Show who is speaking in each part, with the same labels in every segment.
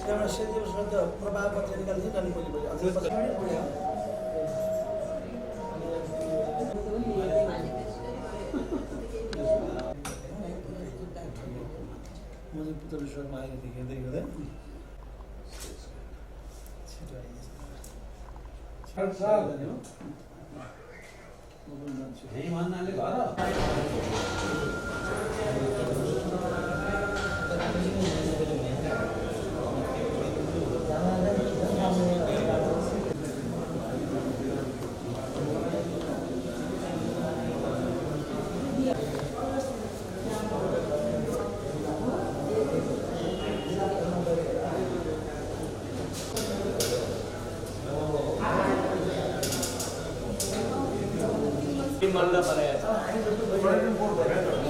Speaker 1: एउटा सेन्जिबसँग प्रभाव पत्र निकाल्छ अनि मुझे पुत्र विश्वमा आएर देखेँदै हुँदै छिटो आइन्छ
Speaker 2: यही भन्नाले घर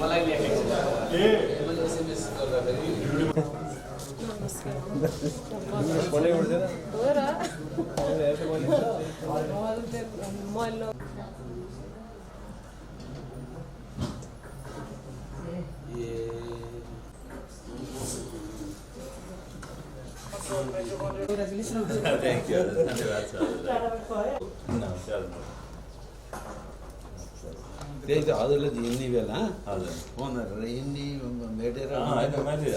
Speaker 2: मलाई लेखेको छ मैले एसएमएस गर्दाखेरि
Speaker 3: Thank you. धन्यवाद सर।
Speaker 2: त्यही त हजुरले हिँड्ने बेला
Speaker 3: हजुर
Speaker 2: फोन गरेर हिँड्ने भेटेर
Speaker 3: होइन मैले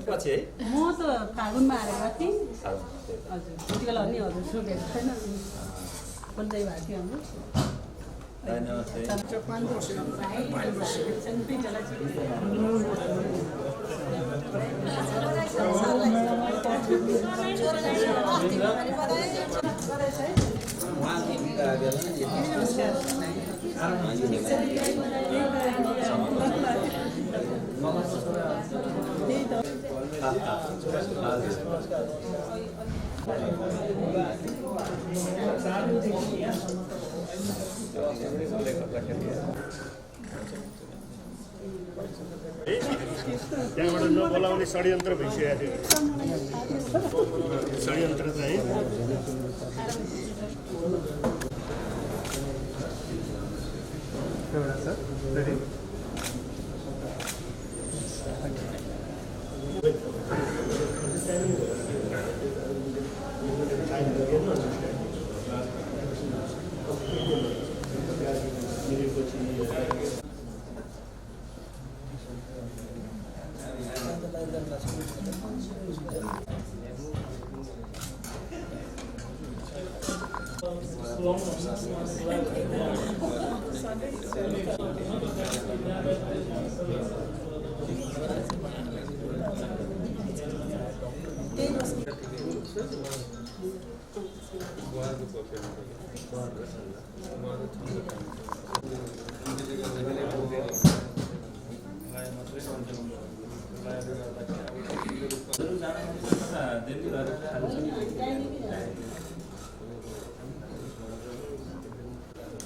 Speaker 3: पछि है
Speaker 4: म त फागुनमा आएको थिएँ हजुर त्यति बेला नि हजुर सोधेको छैन बोल्दै भएको थियो
Speaker 5: त्यहाँबाट नबोलाउने षड्यन्त्र भइसकेको थियो षड्यन्त्र चाहिँ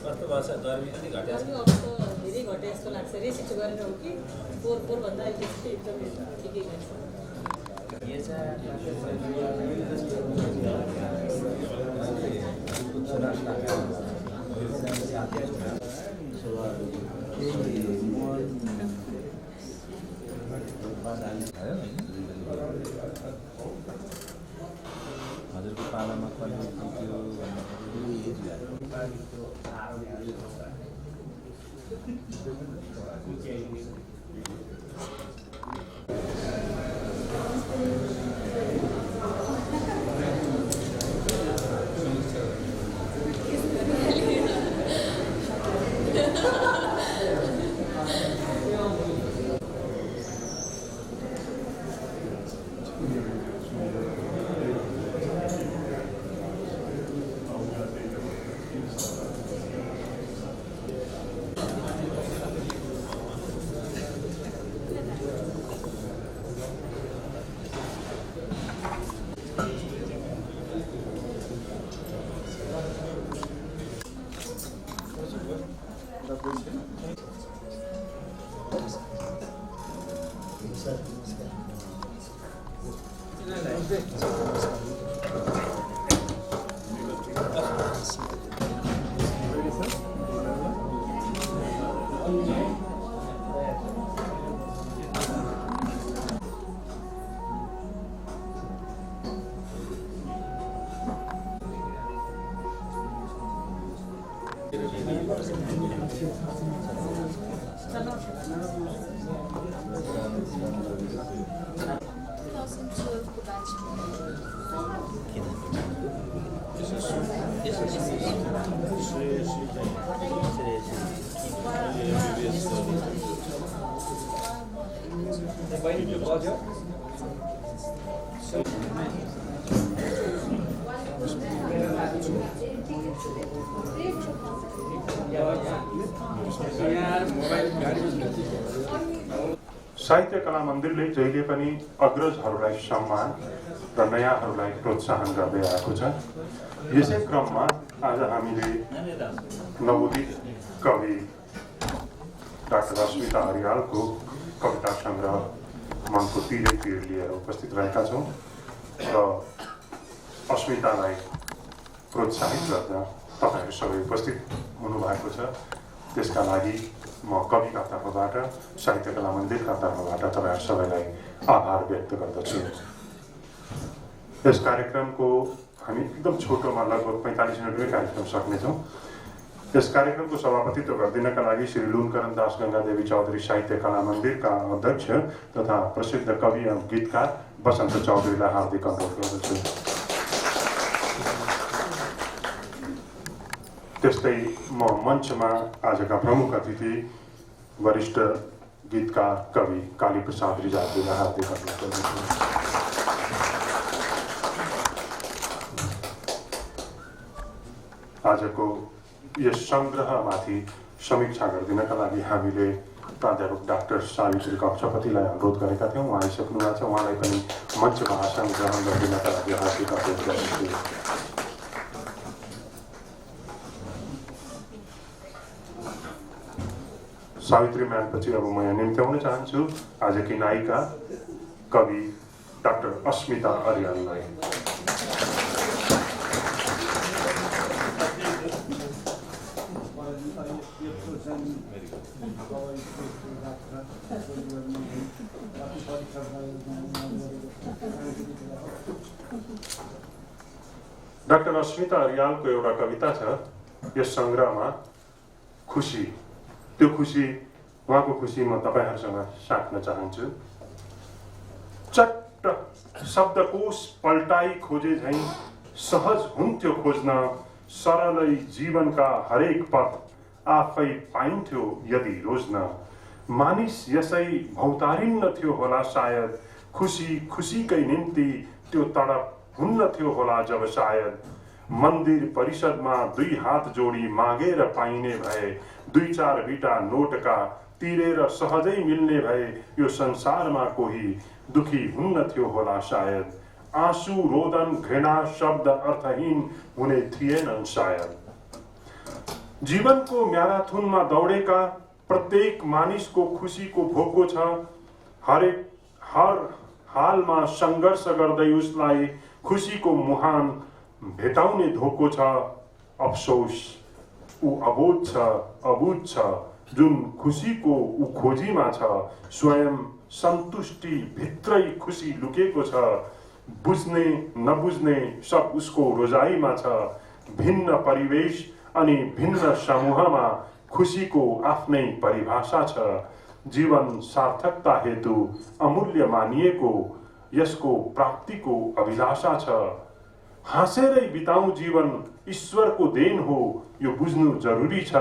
Speaker 3: कस्तो वर्ष गर्मी अलि घट्या छ
Speaker 4: धेरै घटे जस्तो लाग्छ रेसिट गरेर हो कि पोहोर भन्दा अहिले एकदमै ठिकै लाग्छ
Speaker 3: हजुरको पालामा कहिले पुग्यो
Speaker 6: साहित्य कला मन्दिरले जहिले पनि अग्रजहरूलाई सम्मान र नयाँहरूलाई प्रोत्साहन गर्दै आएको छ। यसै क्रममा आज हामीले नवोदित कवि डाक्टर अस्मिता अर्यालको कविता सङ्ग्रह मनको तीरै तीर लिएर उपस्थित रहेका छौँ र अस्मितालाई प्रोत्साहित गर्न तपाईँहरू सबै उपस्थित हुनुभएको छ। त्यसका लागि म कविका तर्फबाट साहित्य कला मन्दिरका तर्फबाट तपाईँहरू सबैलाई आभार व्यक्त गर्दछु। यस कार्यक्रमको हामी एकदम छोटोमा लगभग 45 मिनटमै कार्यक्रम सक्नेछौँ। यस कार्यक्रमको सभापतित्व गरिदिनका लागि श्री लुनकरण दास गङ्गादेवी चौधरी साहित्य कला मन्दिरका अध्यक्ष तथा प्रसिद्ध कवि एवं गीतकार बसन्त चौधरीलाई हार्दिक अनुरोध गर्दछु। त्यस्तै म मञ्चमा आजका प्रमुख अतिथि वरिष्ठ गीतकार कवि कालीप्रसाद रिजालजीलाई हार्दिक अनुरोध गर्दछु। आजको यस सङ्ग्रहमाथि समीक्षा गरिदिनका लागि हामीले प्राध्यापक डाक्टर सावित्री कक्षपतिलाई अनुरोध गरेका थियौँ। उहाँ आइसक्नु भएको छ। उहाँलाई पनि मञ्च भाषण ग्रहण गरिदिनका लागि हार्दिक अनुरोध गर्दछु। सावित्री म्यामपछि अब म यहाँ निम्त्याउन चाहन्छु आजकी नायिका कवि डाक्टर अस्मिता अर्याललाई। डाक्टर अस्मिता अर्यालको एउटा कविता छ यस सङ्ग्रहमा, खुसी। त्यो खुसी, उहाँको खुसी म तपाईँहरूसँग साट्न चाहन्छु। चट्ट शब्दकोश पल्टाई खोजे झैँ सहज हुन्थ्यो खोज्न, सरलै जीवनका हरेक पथ आफै पाइन्थ्यो यदि रोज्न। मानिस यसै भौतारिन्न थियो होला सायद, खुसी खुसीकै निम्ति त्यो तडप हुन्न थियो होला जब सायद। मन्दिर परिषदमा 2 हात जोडी मागेर पाइने भए, 2-4 बिटा नोटका तिरेर सहजै मिल्ने भए, यो संसारमा कोही दुखी हुन्न थियो होला सायद। आँसु रोदन घृणा शब्द अर्थहीन हुने थिएनन् सायद। जीवनको म्याराथुनमा दौडेका प्रत्येक मानिसको खुसीको भोको छ। हर हालमा सङ्घर्ष गर्दै उसलाई खुसीको मुहान भेटाउने धोको छ। अफसोस ऊ अबोध छ, अबुझ छ, जुन खुसीको ऊ खोजीमा छ। स्वयं सन्तुष्टि भित्रै खुसी लुकेको छ, बुझ्ने नबुझ्ने सब उसको रोजाइमा छ। भिन्न परिवेश अनि भिन्न समूहमा खुसीको आफ्नै परिभाषा छ। जीवन सार्थकता हेतु अमूल्य मानिएको यसको प्राप्तिको अभिलाषा छ। हाँसेरै बिताउँ जीवन ईश्वरको देन हो, यो बुझ्नु जरुरी छ।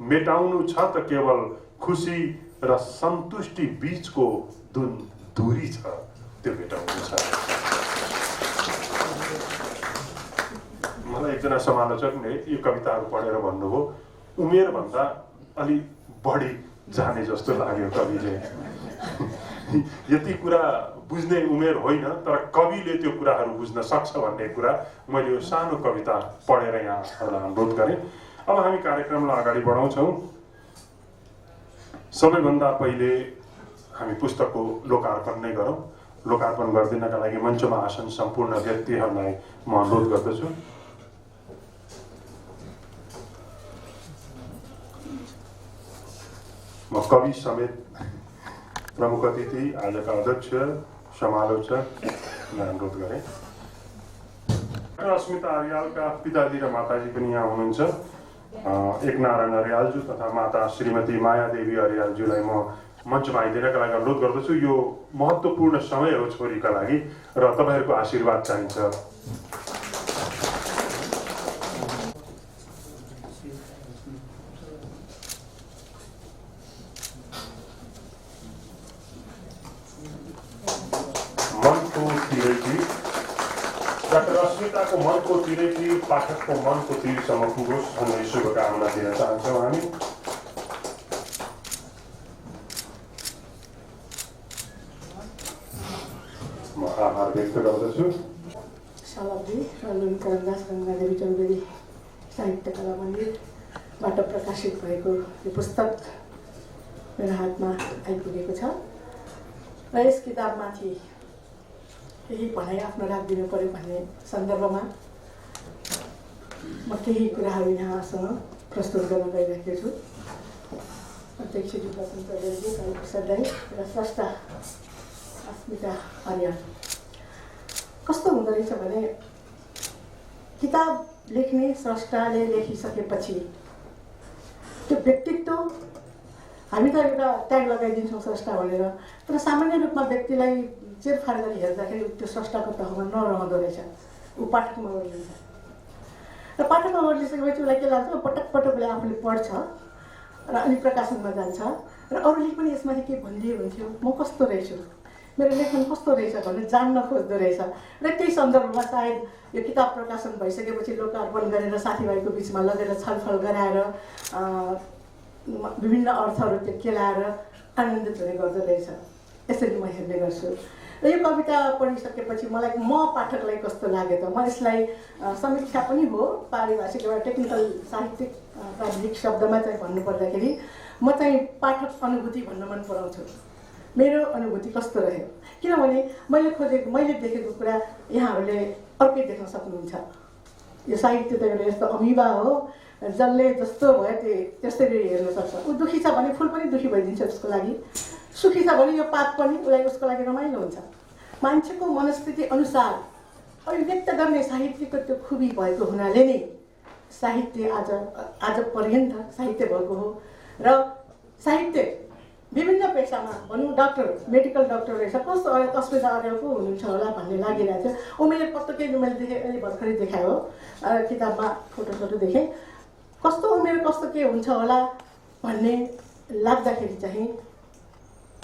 Speaker 6: मेटाउनु छ त केवल खुसी र सन्तुष्टि बीचको दूरी छ, त्यो मेटाउनु छ। मलाई एकजना समालोचकले यो कविताहरू पढेर भन्नुभयो, उमेरभन्दा अलि बढी जाने जस्तो लाग्यो कविले। यति कुरा बुझ्ने उमेर होइन, तर कविले त्यो कुराहरू बुझ्न सक्छ भन्ने कुरा मैले यो सानो कविता पढेर यहाँहरूलाई अनुरोध गरेँ। अब हामी कार्यक्रमलाई अगाडि बढाउँछौँ। सबैभन्दा पहिले हामी पुस्तकको लोकार्पण नै गरौँ। लोकार्पण गरिदिनका लागि मञ्चमा आसन सम्पूर्ण व्यक्तिहरूलाई म अनुरोध गर्दछु। म कवि समेत प्रमुख अतिथि आजका अध्यक्ष समालोचकलाई अनुरोध गरेँ। अस्मिता अर्यालका पिताजी र माताजी पनि यहाँ हुनुहुन्छ। एकनारायण अर्यालज्यू तथा माता श्रीमती मायादेवी अर्यालज्यूलाई म मञ्चमा आइदिनका लागि अनुरोध गर्दछु। यो महत्त्वपूर्ण समय हो छोरीका लागि र तपाईँहरूको आशीर्वाद चाहिन्छ। मनको तिरैटी डाक्टर अस्मिताको मनको तिरैटी पाठकको मनको तिरसम्म पुगोस् भन्ने शुभकामना दिन चाहन्छौँ हामी। म आभार व्यक्त गर्दछु।
Speaker 7: सभापति रञ्जन करमदास गङ्गादेवी चौधरी साहित्य कला मन्दिरबाट प्रकाशित भएको यो पुस्तक मेरो हातमा आइपुगेको छ र यस किताबमाथि केही भनाइ आफ्नो राखिदिनु पर्यो भन्ने सन्दर्भमा म केही कुराहरू यहाँसँग प्रस्तुत गर्न गइरहेको छु। अध्यक्ष बसन्त चौधरी, कालीप्रसाद दाई र स्रष्टा अस्मिता अर्याल। कस्तो हुँदो रहेछ भने किताब लेख्ने स्रष्टाले लेखिसकेपछि त्यो व्यक्तित्व हामी त एउटा ट्याग लगाइदिन्छौँ स्रष्टा भनेर, तर सामान्य रूपमा व्यक्तिलाई चिरफार गरी हेर्दाखेरि त्यो स्रष्टाको तहमा नरहँदो रहेछ, ऊ पाठकमा ओर्लिन्छ र पाठकमा ओर्लिसकेपछि उसलाई के लाग्छ, पटक पटक उसले आफूले पढ्छ र अनि प्रकाशनमा जान्छ र अरूले पनि यसमाथि के भनिदिए हुन्थ्यो, म कस्तो रहेछु, मेरो लेखन कस्तो रहेछ भनेर जान्न खोज्दो रहेछ र त्यही सन्दर्भमा सायद यो किताब प्रकाशन भइसकेपछि लोकार्पण गरेर साथीभाइको बिचमा लगेर छलफल गराएर विभिन्न अर्थहरू त्यो केलाएर आनन्दित हुने गर्दो रहेछ। यसरी म हेर्ने गर्छु र यो कविता पढिसकेपछि मलाई म पाठकलाई कस्तो लाग्यो त, म यसलाई समीक्षा पनि हो पारिभाषिक एउटा टेक्निकल साहित्यिक प्राविधिक शब्दमा चाहिँ भन्नुपर्दाखेरि म चाहिँ पाठक अनुभूति भन्न मन पराउँछु। मेरो अनुभूति कस्तो रह्यो किनभने मैले देखेको कुरा यहाँहरूले अर्कै देख्न सक्नुहुन्छ। यो साहित्य त एउटा यस्तो अमिबा हो, जसले जस्तो भयो त्यसरी हेर्न सक्छ। ऊ दुखी छ भने फुल पनि दुखी भइदिन्छ उसको लागि, सुखी छ भने यो पात पनि उसलाई उसको लागि रमाइलो हुन्छ। मान्छेको मनस्थिति अनुसार अभिव्यक्त गर्ने साहित्यको त्यो खुबी भएको हुनाले नै साहित्य आज पर्यन्त साहित्य भएको हो र साहित्य विभिन्न पेसामा भनौँ डाक्टर मेडिकल डाक्टर रहेछ, कस्तो अस्पताल अर्यालको हुनुहुन्छ होला भन्ने लागिरहेको थियो। उमेर कस्तो केही मैले देखेँ, अहिले भर्खरै देखायो किताबमा फोटो देखेँ, कस्तो उमेर कस्तो के हुन्छ होला भन्ने लाग्दाखेरि चाहिँ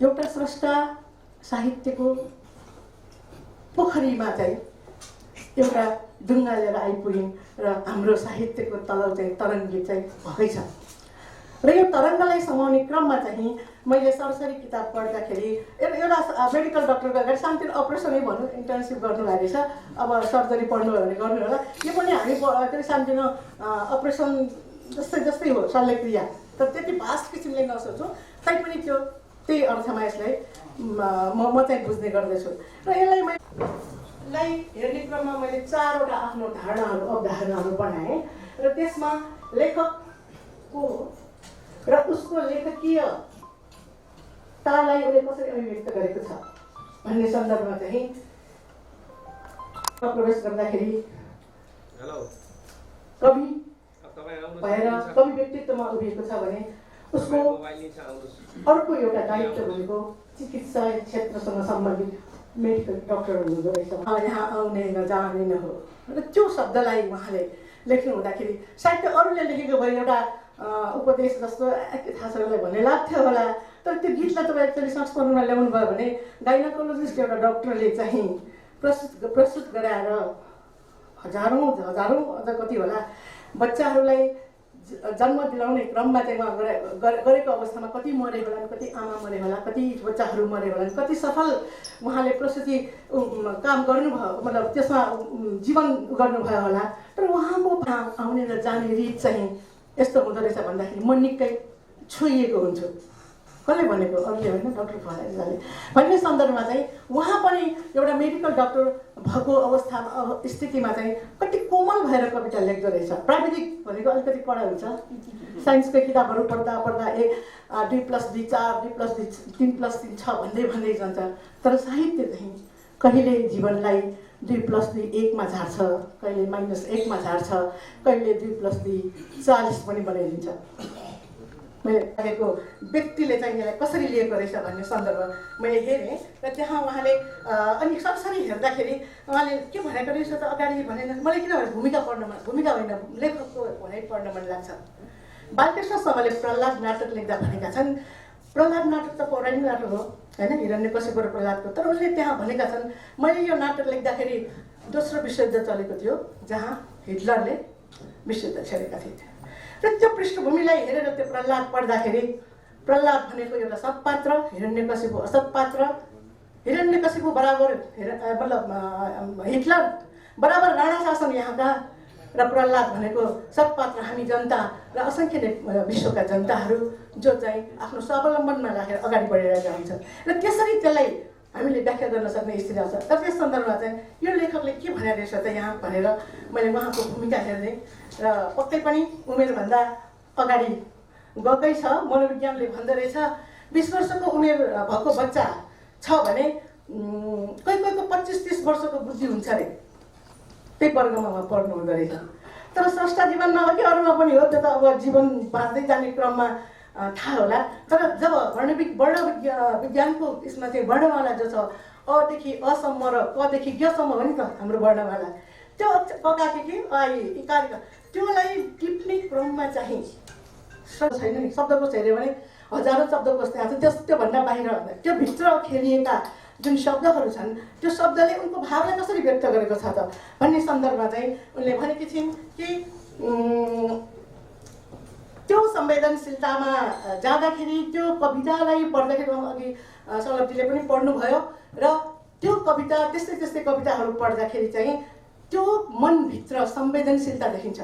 Speaker 7: एउटा स्रष्टा साहित्यको पोखरीमा चाहिँ एउटा ढुङ्गा लिएर आइपुग्यौँ र हाम्रो साहित्यको तल चाहिँ तरङ्गित चाहिँ भएकै छ र यो तरङ्गलाई समाउने क्रममा चाहिँ मैले सरसरी किताब पढ्दाखेरि एउटा मेडिकल डक्टरको अगाडि सानोतिनो अपरेसनै भनौँ इन्टर्नसिप गर्नुभएको रहेछ, अब सर्जरी पढ्नुभयो भने गर्नु होला। यो पनि हामी त्यो सानोतिनो अपरेसन जस्तै हो शल्यक्रिया, तर त्यति भास्ट किसिमले नसोचौँ, तैपनि त्यही अर्थमा यसलाई म चाहिँ बुझ्ने गर्दछु र यसलाई हेर्ने क्रममा मैले 4वटा आफ्नो अवधारणाहरू बनाएँ र त्यसमा लेखक को र उसको लेखकीयतालाई उसले कसरी अभिव्यक्त गरेको छ भन्ने सन्दर्भमा चाहिँ प्रवेश गर्दाखेरि कवि भएर कवि व्यक्तित्वमा उभिएको छ भने उसको अर्को एउटा दायित्व भनेको चिकित्सा क्षेत्रसँग सम्बन्धित मेडिकल डक्टर हुनुहुँदो रहेछ। यहाँ आउने नजाने न हो र त्यो शब्दलाई उहाँले लेख्नु हुँदाखेरि साहित्य अरूले लेखेको भए एउटा उपदेश जस्तो के थाहा छ उसलाई भन्ने लाग्थ्यो होला, तर त्यो गीतलाई तपाईँ एक्चुअली संस्करणमा ल्याउनु भयो भने गाइनोकोलोजिस्ट एउटा डक्टरले चाहिँ प्रस्तुत गराएर हजारौँ अझ कति होला बच्चाहरूलाई जन्म दिलाउने क्रममा चाहिँ उहाँ गरेको अवस्थामा कति मरे होला, कति आमा मरे होला, कति बच्चाहरू मरे होला, कति सफल उहाँले प्रसुति काम गर्नुभयो, मतलब त्यसमा जीवन गर्नुभयो होला। तर उहाँको आउने र जाने रित चाहिँ यस्तो हुँदो रहेछ भन्दाखेरि म निकै छोइएको हुन्छु। कसले भनेको, अरूले होइन, डक्टर फलाइजाले भन्ने सन्दर्भमा चाहिँ उहाँ पनि एउटा मेडिकल डक्टर भएको अवस्थामा स्थितिमा चाहिँ कति कोमल भएर कविता लेख्दो रहेछ। प्राविधिक भनेको अलिकति कडा हुन्छ, साइन्सको किताबहरू पढ्दा 2+2 4 2+2 3+3 6 भन्दै जान्छ, तर साहित्य चाहिँ कहिले जीवनलाई 2+2 1 मा झार्छ, कहिले -1 मा झार्छ, कहिले 2+2 40 पनि बनाइदिन्छ। मैले लागेको व्यक्तिले चाहिँ यसलाई कसरी लिएको रहेछ भन्ने सन्दर्भ मैले हेरेँ र त्यहाँ उहाँले अनि सरसरी हेर्दाखेरि उहाँले के भनेको रहेछ त अगाडि भनेन। मलाई किनभने भूमिका होइन लेखकको भनाइ पढ्न मन लाग्छ। बालकृष्ण समले प्रह्लाद नाटक लेख्दा भनेका छन्, प्रह्लाद नाटक त पौराणिक नाटक हो होइन, हिरण्यकशिपु र प्रह्लादको। तर उनले त्यहाँ भनेका छन्, मैले यो नाटक लेख्दाखेरि दोस्रो विश्वयुद्ध चलेको थियो जहाँ हिटलरले विश्वयुद्ध छेडेका थिए र त्यो पृष्ठभूमिलाई हेरेर त्यो प्रह्लाद पढ्दाखेरि प्रह्लाद भनेको एउटा सत्पात्र, हिरण्यकशिपु असत पात्र, हिरण्यकशिपु बराबर मतलब हिटलर बराबर राणा शासन यहाँका र प्रह्लाद भनेको सत्पात्र हामी जनता र असङ्ख्य विश्वका जनताहरू जो चाहिँ आफ्नो स्वावलम्बनमा राखेर अगाडि बढिरहेका हुन्छन् र त्यसरी त्यसलाई हामीले व्याख्या गर्न सक्ने स्थिति आउँछ। तर त्यस सन्दर्भमा चाहिँ यो लेखकले के भने रहेछ त यहाँ भनेर मैले उहाँको भूमिका हेर्ने र पक्कै पनि उमेरभन्दा अगाडि गएकै छ। मनोविज्ञानले भन्दो रहेछ 20 वर्षको उमेर भएको बच्चा छ भने कोहीको 25-30 वर्षको बुद्धि हुन्छ अरे, त्यही वर्गमा उहाँ पढ्नु हुँदो रहेछ। तर स्रष्टा जीवनमा हो कि अरूमा पनि हो, त्यो त अब जीवन बाँच्दै जाने क्रममा थाहा होला। तर जब वर्ण विज्ञानको यसमा चाहिँ वर्णमाला जो छ अदेखि असम्म र कदेखि गसम्म हो नि त हाम्रो वर्णमाला, त्यो पकाके कि इकारका त्योलाई टिप्ने क्रममा चाहिँ छैन नि। शब्दकोश हेऱ्यो भने हजारौँ शब्दकोश त्यहाँ छ, त्योभन्दा बाहिर त्यो भित्र खेलिएका जुन शब्दहरू छन् त्यो शब्दले उनको भावलाई कसरी व्यक्त गरेको छ त भन्ने सन्दर्भमा चाहिँ उनले भनेकी छिन् कि त्यो संवेदनशीलतामा जाँदाखेरि त्यो कवितालाई पढ्दाखेरि अघि सलब्जीले पनि पढ्नुभयो र त्यो कविता त्यस्तै कविताहरू पढ्दाखेरि चाहिँ त्यो मनभित्र संवेदनशीलता देखिन्छ।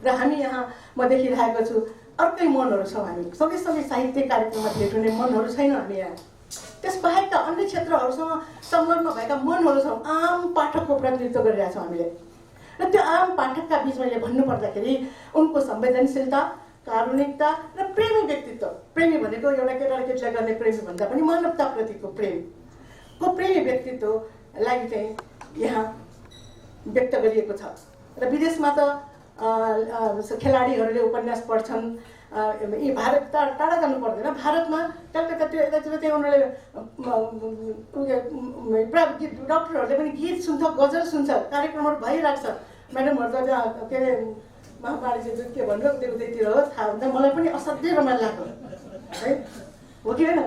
Speaker 7: र हामी यहाँ म देखिरहेको छु अर्कै मनहरू छौँ, हामी सँगै साहित्य कार्यक्रममा भेट हुने मनहरू छैन हामी यहाँ। त्यसबाहेकका अन्य क्षेत्रहरूसँग संलग्न भएका मनहरू छौँ, आम पाठकको प्रतिनिधित्व गरिरहेको छौँ हामीले। र त्यो आम पाठकका बिच मैले भन्नुपर्दाखेरि उनको संवेदनशीलता, कारुणिकता र प्रेमी व्यक्तित्व, प्रेमी भनेको एउटा केटाले केटीलाई गर्ने प्रेमी भन्दा पनि मानवताप्रतिको प्रेमको प्रेमी व्यक्तित्वलाई चाहिँ यहाँ व्यक्त गरिएको छ। र विदेशमा त खेलाडीहरूले उपन्यास पढ्छन्, यी भारत टाढा जानु पर्दैन, भारतमा कलकत्ता त्यो यतातिर त्यहाँ उनीहरूले डक्टरहरूले पनि गीत सुन्छ, गजल सुन्छ, कार्यक्रमहरू भइरहेको छ। म्याडमहरू त जहाँ के अरे महावाणिज्य जुन के भन्नु उतैतिर हो थाहा हुन्छ, मलाई पनि असाध्यै रमाइलो लाग्यो है, हो कि होइन।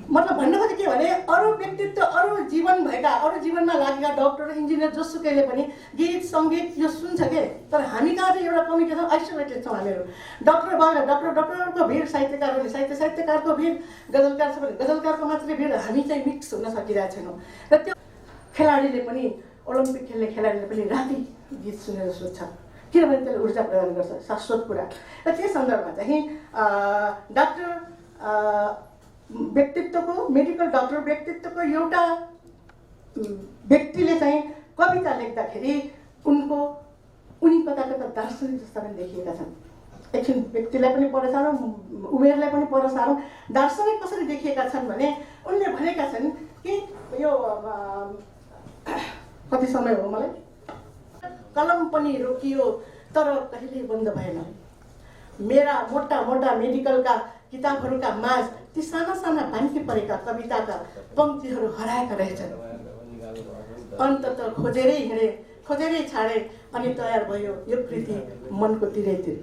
Speaker 7: मतलब भन्नु खोजेको के भने अरू व्यक्तित्व, अरू जीवन भएका, अरू जीवनमा लागेका डक्टर इन्जिनियर जोसुकैले पनि गीत सङ्गीत यो सुन्छ के। तर हामी कहाँ चाहिँ एउटा कमी के छौँ, आइसोलेटेड छौँ हामीहरू। डक्टर भएर डक्टरको भिड, साहित्यकार भने साहित्यकारको भिड, गजलकार छ भने गजलकारको मात्रै भिड, हामी चाहिँ मिक्स हुन सकिरहेको छैनौँ। र त्यो खेलाडीले पनि, ओलम्पिक खेल्ने खेलाडीले पनि राति गीत सुनेर सोध्छ, किनभने त्यसले ऊर्जा प्रदान गर्छ, शाश्वत कुरा। र त्यस सन्दर्भमा चाहिँ डाक्टर व्यक्तित्वको, मेडिकल डक्टर व्यक्तित्वको एउटा व्यक्तिले चाहिँ कविता लेख्दाखेरि उनी कता दार्शनिक जस्ता पनि देखिएका छन्। एकछिन व्यक्तिलाई पनि पर सारौँ, उमेरलाई पनि पर सारौँ, दार्शनिक कसरी देखिएका छन् भने उनले भनेका छन् कि यो कति समय हो मलाई, कलम पनि रोकियो तर कहिल्यै बन्द भएन, मेरा मोटा मेडिकलका किताबहरूका माझ ती साना बाँकी परेका कविताका पङ्क्तिहरू हराएका रहेछन्। अन्तत खोजेरै हिँडे, खोजेरै छाडे अनि तयार भयो यो कृति मनको तिरैतिर।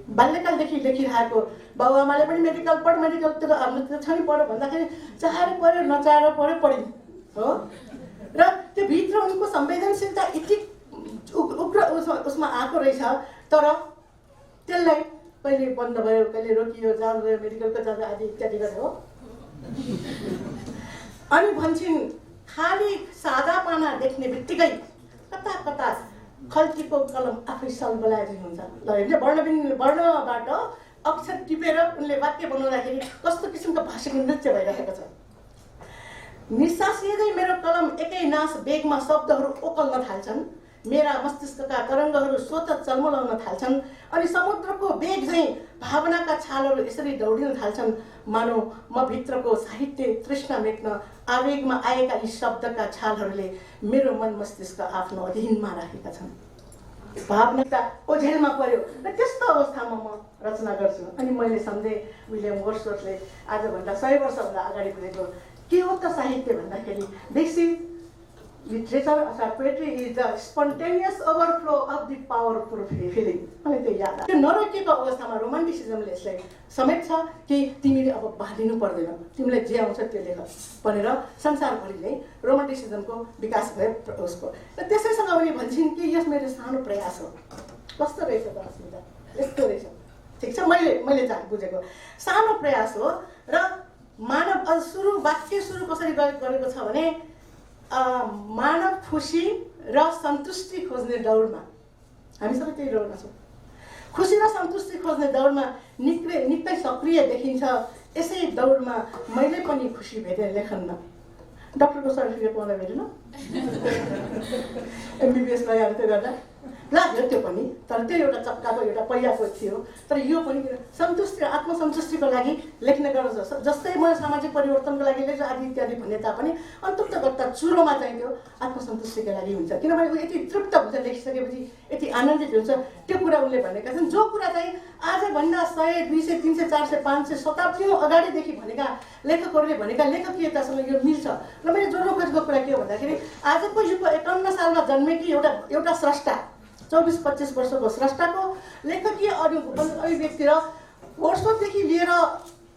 Speaker 7: बाल्यकालदेखि लेखिरहेको बाबुआमाले पनि मेडिकल पढ, मेडिकलतिर हाम्रो छ नि पढ भन्दाखेरि चाहेर पढ्यो, नचाहेर पढ्यो, पढिन् हो। र त्यो भित्र उनको संवेदनशीलता यति उग्र उसमा आएको रहेछ, तर त्यसलाई कहिले बन्द भयो, कहिले रोकियो, जाँच भयो, मेडिकलको जाँच आदि इत्यादि गरे हो। अनि भन्छन् खाली सादा पाना देख्ने बित्तिकै कता खल्तीको कलम आफै सल बोलाएको हुन्छ। ल वर्णबाट अक्षर टिपेर उनले वाक्य बनाउँदाखेरि कस्तो किसिमको भाषिक नृत्य भइरहेको छ। निसासिँदै मेरो कलम एकै नास बेगमा शब्दहरू ओकल्न थाल्छन्, मेरा मस्तिष्कका तरङ्गहरू स्वतः चल्मलाउन थाल्छन् अनि समुद्रको वेग झैँ भावनाका छालहरू यसरी दौडिन थाल्छन् मानौ म भित्रको साहित्य तृष्णा मेट्न आवेगमा आएका यी शब्दका छालहरूले मेरो मन मस्तिष्क आफ्नो अधीनमा राखेका छन्। भावनाका ओझेलमा पर्यो र त्यस्तो अवस्थामा म रचना गर्छु। अनि मैले सम्झेँ विलियम वर्ड्सवर्थले आजभन्दा 100 वर्षभन्दा अगाडि भनेको के हो त साहित्य भन्दाखेरि दिस इज लिटरेचर अथवा poetry is the spontaneous overflow of the powerful feeling. मलाई त्यो याद आयो। त्यो नरोकिएको अवस्थामा रोमान्टिसिजमले यसलाई समेट्छ कि तिमीले अब बाँधिनु पर्दैन, तिमीलाई जे आउँछ त्यो लेख भनेर संसारभरि नै रोमान्टिसिजमको विकास भयो उसको। र त्यसैसँग उनी भन्छन् कि यस मेरो सानो प्रयास हो। कस्तो रहेछ त अस्मिता, यस्तो रहेछ, ठिक छ, मैले बुझेको सानो प्रयास हो। र मानव वाक्य सुरु कसरी गरेको छ भने मानव खुसी र सन्तुष्टि खोज्ने दौडमा, हामी सबै त्यही दौडमा छौँ। खुसी र सन्तुष्टि खोज्ने दौडमा निकै सक्रिय देखिन्छ। यसै दौडमा मैले पनि खुसी भेटेँ लेखनमा। डक्टरको सर्टिफिकेट मलाई भेटेन, MBBS लगाएर त्यो गर्दा लाग्यो त्यो पनि, तर त्यो एउटा चक्काको एउटा पहिलाको थियो। तर यो पनि सन्तुष्टि र आत्मसन्तुष्टिको लागि लेख्ने गर्छ। जस्तै म सामाजिक परिवर्तनको लागि लेख्छु आदि इत्यादि भने तापनि अन्ततगत्ता चुरोमा चाहिँ त्यो आत्मसन्तुष्टिको लागि हुन्छ। किनभने ऊ यति तृप्त हुन्छ लेखिसकेपछि, यति आनन्दित हुन्छ। त्यो कुरा उसले भनेका छन् जो कुरा चाहिँ आजभन्दा 100, 200, 300, 400, 500 शताब्दीौँ अगाडिदेखि भनेका लेखकहरूले भनेका लेखकीयतासँग यो मिल्छ। र मैले जोड्न खोजेको कुरा के हो भन्दाखेरि आजको युगको 51 सालमा जन्मेकी एउटा स्रष्टा, 24-25 वर्षको स्रष्टाको लेखकीय अभिव्यक्ति र वर्षौँदेखि लिएर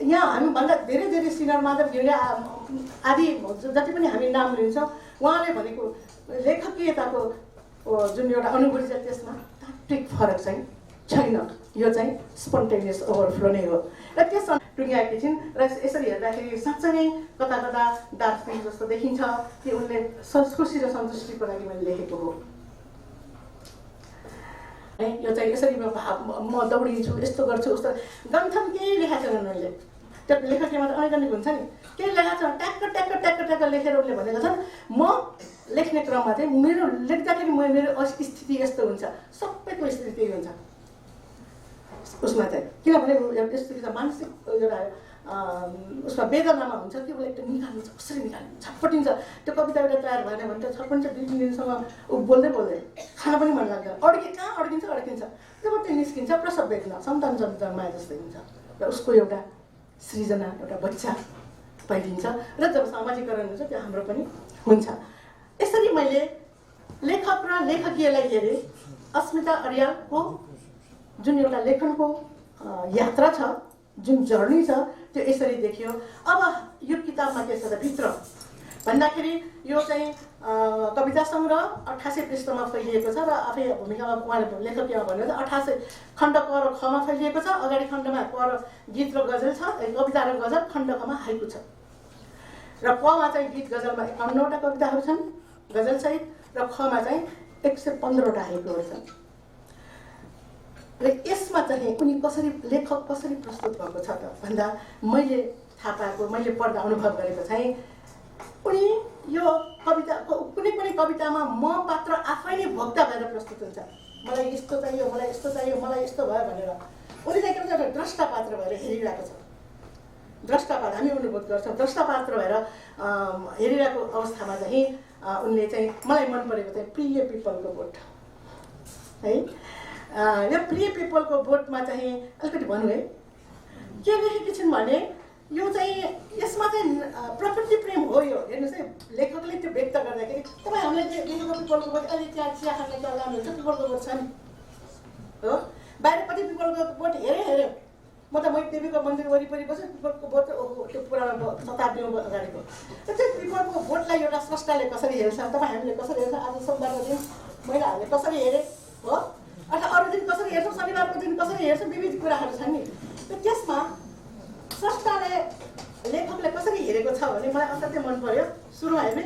Speaker 7: यहाँ हामीभन्दा धेरै सिनियर माधव घिमिरे आदि जति पनि हामी नाम लिन्छौँ, उहाँले भनेको लेखकीयताको जुन एउटा अनुभूति छ त्यसमा तात्विक फरक चाहिँ छैन। यो चाहिँ स्पन्टेनियस ओभरफ्लो नै हो। र त्यसमा टुङ्ग्याएकी छिन्। र यसरी हेर्दाखेरि साँच्चै नै कता दार्जिलिङ जस्तो देखिन्छ कि उनले खुसी र सन्तुष्टिको लागि मैले लेखेको हो। यो चाहिँ यसरी म दौडिन्छु, यस्तो गर्छु, उस्तो गन्थन केही लेखा छैन उनले। त्यो लेखकीयमा त अनैकनिक हुन्छ नि, केही लेखा छ ट्याक्क लेखेर उनले भनेको छन् म लेख्ने क्रममा चाहिँ मेरो लेख्दाखेरि मेरो स्थिति यस्तो हुन्छ, सबैको स्थिति हुन्छ उसमा चाहिँ। किनभने स्थिति त मानसिक एउटा उसमा वेदनामा हुन्छ कि उसले एकदम निकाल्नु, कसरी निकाल्नु, छटपटिन्छ। त्यो कविता एउटा तयार भएन भने त छटपटिन्छ, 2-3 दिनसम्म ऊ बोल्दै खान पनि मन लाग्दैन, कहाँ अड्किन्छ त्यो मात्रै निस्किन्छ। प्रसव वेदना सन्तान जन्माए जस्तै हुन्छ। र उसको एउटा सृजना, एउटा बच्चा पाइदिन्छ। र जब सामाजिकरण हुन्छ त्यो हाम्रो पनि हुन्छ। यसरी मैले लेखक र लेखकीयलाई हेरेँ। अस्मिता अर्यालको जुन एउटा लेखनको यात्रा छ, जुन जर्नी छ, त्यो यसरी देखियो। अब यो किताबमा के छ त भित्र भन्दाखेरि यो चाहिँ कविता सङ्ग्रह 88 पृष्ठमा फैलिएको छ। र आफै भूमिकामा उहाँले लेखकीयमा भन्नु 88 खण्ड क र खमा फैलिएको छ। अगाडि खण्डमा क र गीत र गजल छ, कविता र गजल, खण्ड खमा हाइकु छ। र कमा चाहिँ गीत गजलमा 51वटा कविताहरू छन् गजलसहित, र खमा चाहिँ 115वटा हाइकुहरू छन्। र यसमा चाहिँ उनी लेखक कसरी प्रस्तुत भएको छ त भन्दा मैले थाहा पाएको, मैले पढ्दा अनुभव गरेको चाहिँ उनी यो कविताको कुनै पनि कवितामा म पात्र आफै नै भोक्ता भएर प्रस्तुत हुन्छ। मलाई यस्तो चाहियो, मलाई यस्तो चाहियो, मलाई यस्तो भयो भनेर उनी चाहिँ एउटा द्रष्टा पात्र भएर हेरिरहेको छ। द्रष्टा पात्र हामी अनुभव गर्छौँ। द्रष्टा पात्र भएर हेरिरहेको अवस्थामा चाहिँ उनले चाहिँ मलाई मन परेको चाहिँ प्रिय पिपलको बोट है। यो प्रिय पिपलको बोटमा चाहिँ अलिकति भनौँ है, के लेखेकी छिन् भने यो चाहिँ यसमा चाहिँ प्रकृति प्रेम हो। यो हेर्नुहोस् है, लेखकले त्यो व्यक्त गर्दाखेरि तपाईँ हामीलाई लेखेको पिपलको बोट अहिले चिया खाने चल्ला हुन्छ, पिपलको बोट छ नि हो, बाहिरपट्टि पिपलको बोट हेऱ्यो। म त देवीको मन्दिर वरिपरि बस्छु, पिपलको बोट त्यो पुरानो शताब्दीमा अगाडिको। त्यो पिपलको बोटलाई एउटा स्रष्टाले कसरी हेर्छ, तपाईँ हामीले कसरी हेर्छ, आज सोमबारको दिन महिलाहरूले कसरी हेरे हो, अथवा अरू दिन कसरी हेर्छौँ, शनिबारको दिन कसरी हेर्छौँ, विविध कुराहरू छन् नि। त्यसमा स्रष्टाले लेखकले कसरी हेरेको छ भने मलाई असाध्यै मन पर्यो। सुरुमा हेर्ने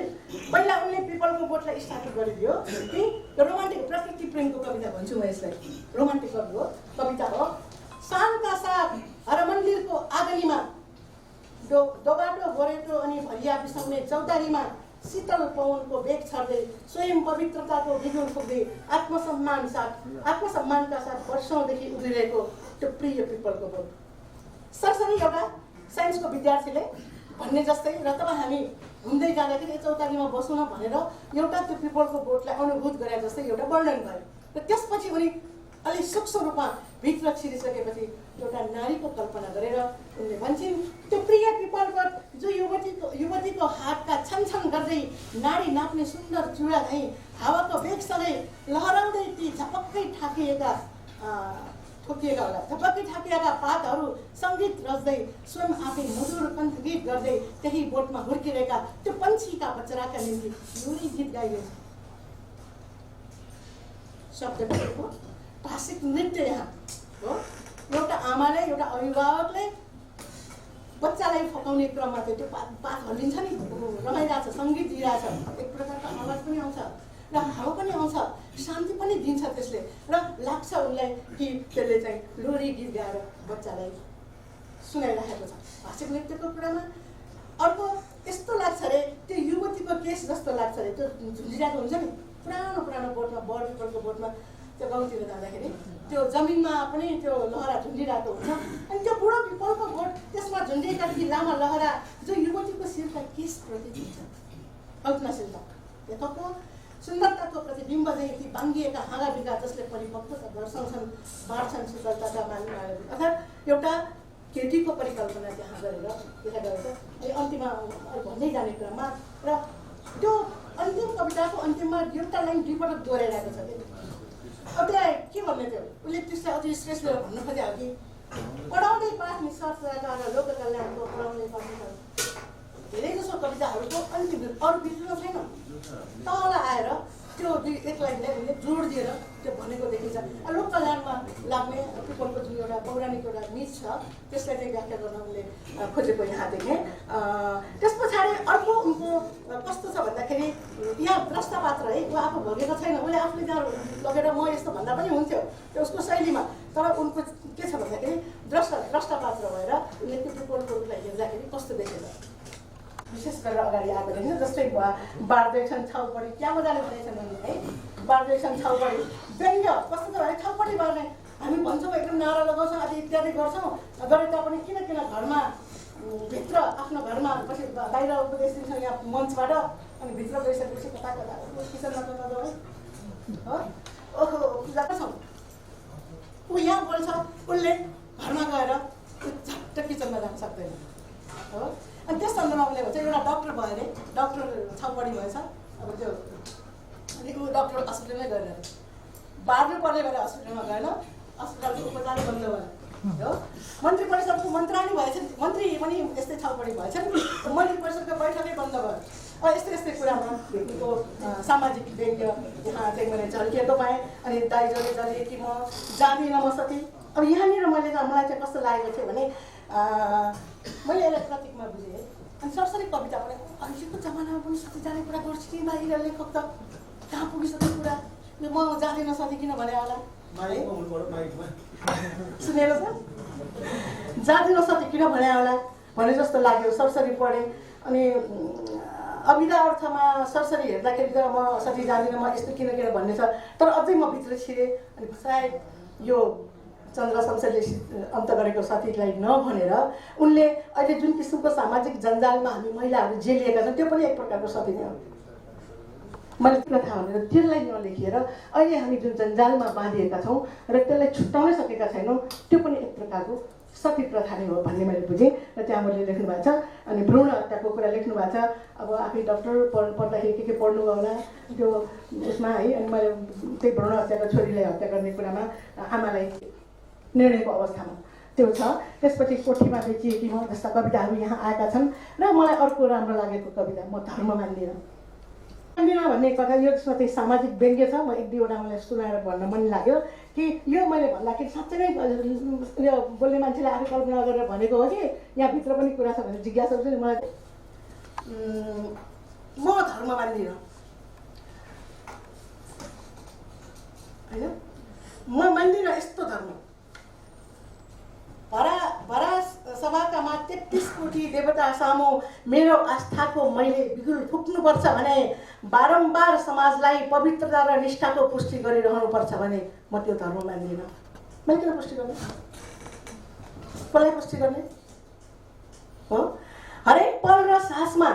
Speaker 7: पहिला उनले पिपलको बोटलाई स्टार्ट गरिदियो कि रोमान्टिक प्रकृति प्रेमको कविता भन्छु म यसलाई। रोमान्टिक कविता हो। सानका साथ हर मन्दिरको आँगनीमा दोबाटो गोरेटो अनि भरिया बिसाउने चौतारीमा शीतल पवनको वेग छर्दै स्वयं पवित्रताको बिजुल फुक्दै आत्मसम्मानका साथ वर्षौँदेखि उभिरहेको त्यो प्रिय पिपलको बोट। सरसरी एउटा साइन्सको विद्यार्थीले भन्ने जस्तै र तब हामी घुम्दै जाँदाखेरि चौतारीमा बसौँ न भनेर एउटा त्यो पिपलको बोटलाई अनुभूत गरे जस्तै एउटा वर्णन भयो र त्यसपछि उनी अलि सूक्ष्म रूपमा भित्र छिरिसकेपछि एउटा नारीको कल्पना गरेर उनले भन्छन् त्यो प्रिय पिपलको जो युवतीको हातका छनछन गर्दै नाडी नाप्ने सुन्दर चुडा झैँ हावाको वेगसँगै लहराउँदै ती झपक्कै ठाकिएका पातहरू सङ्गीत रच्दै स्वयं आफै मधुर कण्ठगीत गर्दै त्यही बोटमा हुर्किरहेका त्यो पन्छीका बच्चाका निम्ति एउटै गीत गाइरहेछ। शब्द गरेको भाषिक नृत्य यहाँ हो। एउटा आमाले एउटा अभिभावकले बच्चालाई फकाउने क्रममा चाहिँ त्यो पात हल्लिन्छ नि, रमाइरहेछ, सङ्गीत दिइरहेछ, एक प्रकारको आवाज पनि आउँछ र हावा पनि आउँछ, शान्ति पनि दिन्छ त्यसले र लाग्छ उसलाई कि त्यसले चाहिँ लोरी गीत गाएर बच्चालाई सुनाइरहेको छ। भाषिक नृत्यको कुरामा अर्को यस्तो लाग्छ अरे त्यो युवतीको केस जस्तो लाग्छ अरे त्यो झुन्झिरहेको हुन्छ नि पुरानो बोटमा बर पिपलको बोटमा त्यो गाउँतिर जाँदाखेरि त्यो जमिनमा पनि त्यो लहरा झुन्डिरहेको हुन्छ अनि त्यो बुढो पिपलको बोट त्यसमा झुन्डिएका ती लामा लहरा जो युवतीको शिरका केस प्रतीक हुन्छ। कल्पनाशीलता यताको सुन्दरताको प्रतिबिम्ब चाहिँ ती बाङ्गिएका हाँगा बिगा जसले परिपक्वता दर्शाउँछन् बाँड्छन् सुन्दरताका मानिसहरू अर्थात् एउटा केटीको परिकल्पना त्यहाँ गरेर देखाइरहेको छ। अनि अन्तिममा भन्दै जाने क्रममा र त्यो अन्तिम कविताको अन्तिममा एउटा लाइन दुईपटक दोहोऱ्याइरहेको छ। अब त्यसलाई के भन्ने थियो उसले त्यसलाई अझै स्ट्रेस लिएर भन्नु खोज्यो कि पढाउँदै पाठ्ने सरसरकार र लोक कल्याणको पढाउँदै पाठ्ने धेरै जसो कविताहरूको अन्तिम अरू बिग्रिनु छैन तल आएर त्यो एक लाइनलाई उसले जोड दिएर त्यो भनेको देखिन्छ। लोक कल्याणमा लाग्ने पिपलको जुन एउटा पौराणिक एउटा मिथ छ त्यसलाई चाहिँ व्याख्या गर्न उनले खोजेको यहाँ देखेँ। त्यस पछाडि अर्को उनको कस्तो छ भन्दाखेरि यहाँ द्रष्टा पात्र है ऊ आफू भोगेको छैन, उसले आफूले त्यहाँ लगेर म यस्तो भन्दा पनि हुन्थ्यो त्यो उसको शैलीमा, तर उनको के छ भन्दाखेरि द्रष्टा पात्र भएर उसले त्यो पिपलको रूपलाई हेर्दाखेरि कस्तो देखेछ विशेष गरेर अगाडि आएको देखिन्छ। जस्तै बार्दैछन् छाउपडी क्या मजाले भनेछन् उनले है, बार्दैछन् छाउपडी व्यङ्ग्य कस्तो छ भने छाउपडी बार्ने हामी भन्छौँ एकदम नारा लगाउँछौँ आदि इत्यादि गर्छौँ गरे तापनि किन घरमा भित्र आफ्नो घरमा पछि बाहिर उपदेश दिन्छौँ यहाँ मञ्चबाट अनि भित्र गइसकेपछि कता किचनमा कता है हो ओहो पूजा गर्छौँ ऊ यहाँ बोल्छ उसले घरमा गएर झट्ट किचनमा जान सक्दैन हो। अनि त्यस सन्दर्भमा उसले भन्छ एउटा डक्टर भयो अरे डक्टर छाउपडी भएछ अब त्यो अनि ऊ डक्टर हस्पिटलमै गएर बार्नु पर्ने भएर हस्पिटलमा गएन, अस्पतालको उपचार बन्द भयो हो। मन्त्री परिषदको मन्त्रानी भएछ, मन्त्री पनि यस्तै छाउपडी भएछन्, मन्त्री परिषदको बैठकै बन्द भयो। अब यस्तै कुरामा व्यक्तिको सामाजिक व्यङ्ग्य यहाँ चाहिँ मैले झल्किएको पाएँ। अनि दाइजोले जले कि म जाँदिनँ म सती। अब यहाँनिर मलाई चाहिँ कस्तो लागेको थियो भने मैले यसलाई प्रतीकमा बुझेँ अनि सरसरी कविता पनि अहिलेको जमानामा पनि सती जाने कुरा गर्छु कि बाहिर लेखक त कहाँ पुगिसक्यो कुरा म जाँदिनँ सती किन भने होला सुनेर त जाँदिनँ सती किन भने होला भने जस्तो लाग्यो। सरसरी पढेँ अनि अभिधा अर्थमा सरसरी हेर्दाखेरि त म सती जाँदिनँ म यस्तो किन भन्ने छ, तर अझै म भित्र छिरेँ अनि सायद यो चन्द्र शमशेरले अन्त गरेको सतीलाई नभनेर उनले अहिले जुन किसिमको सामाजिक जन्जालमा हामी महिलाहरू जेलिएका छौँ त्यो पनि एक प्रकारको सती नै हो। मैले प्रथा भनेर त्यसलाई नलेखेर अहिले हामी जुन जन्जालमा बाँधिएका छौँ र त्यसलाई छुट्याउनै सकेका छैनौँ त्यो पनि एक प्रकारको सती प्रथा नै हो भन्ने मैले बुझेँ। र त्यहाँ मैले लेख्नु भएको छ अनि भ्रूण हत्याको कुरा लेख्नु भएको छ। अब आफै डक्टर पढ्दाखेरि के पढ्नु होला त्यो उसमा है अनि मैले त्यही भ्रूण हत्याको छोरीलाई हत्या गर्ने कुरामा आमालाई निर्णयको अवस्थामा त्यो छ। त्यसपछि कोठीमा बेचिएकी म जस्ता कविताहरू यहाँ आएका छन् र मलाई अर्को राम्रो लागेको कविता म धर्म मान्दिनँ भन्ने कथा यो त्यसमा चाहिँ सामाजिक व्यङ्ग्य छ। म एक दुईवटा मलाई सुनाएर भन्न मन लाग्यो कि यो मैले भन्दाखेरि साँच्चै नै यो बोल्ने मान्छेले आफै कल्पना गरेर भनेको हो कि यहाँभित्र पनि कुरा छ भने जिज्ञासा छ नि मलाई म धर्म मान्दिनँ होइन म मान्दिनँ यस्तो धर्म भरा सभाका माथि 33 कोटी देवता सामु मेरो आस्थाको मैले बिगुल फुक्नुपर्छ भने बारम्बार समाजलाई पवित्रता र निष्ठाको पुष्टि गरिरहनुपर्छ भने म त्यो धर्म मान्दिनँ। मैले किन पुष्टि गर्ने? कसलाई पुष्टि गर्ने हो? हरेक पल र सासमा,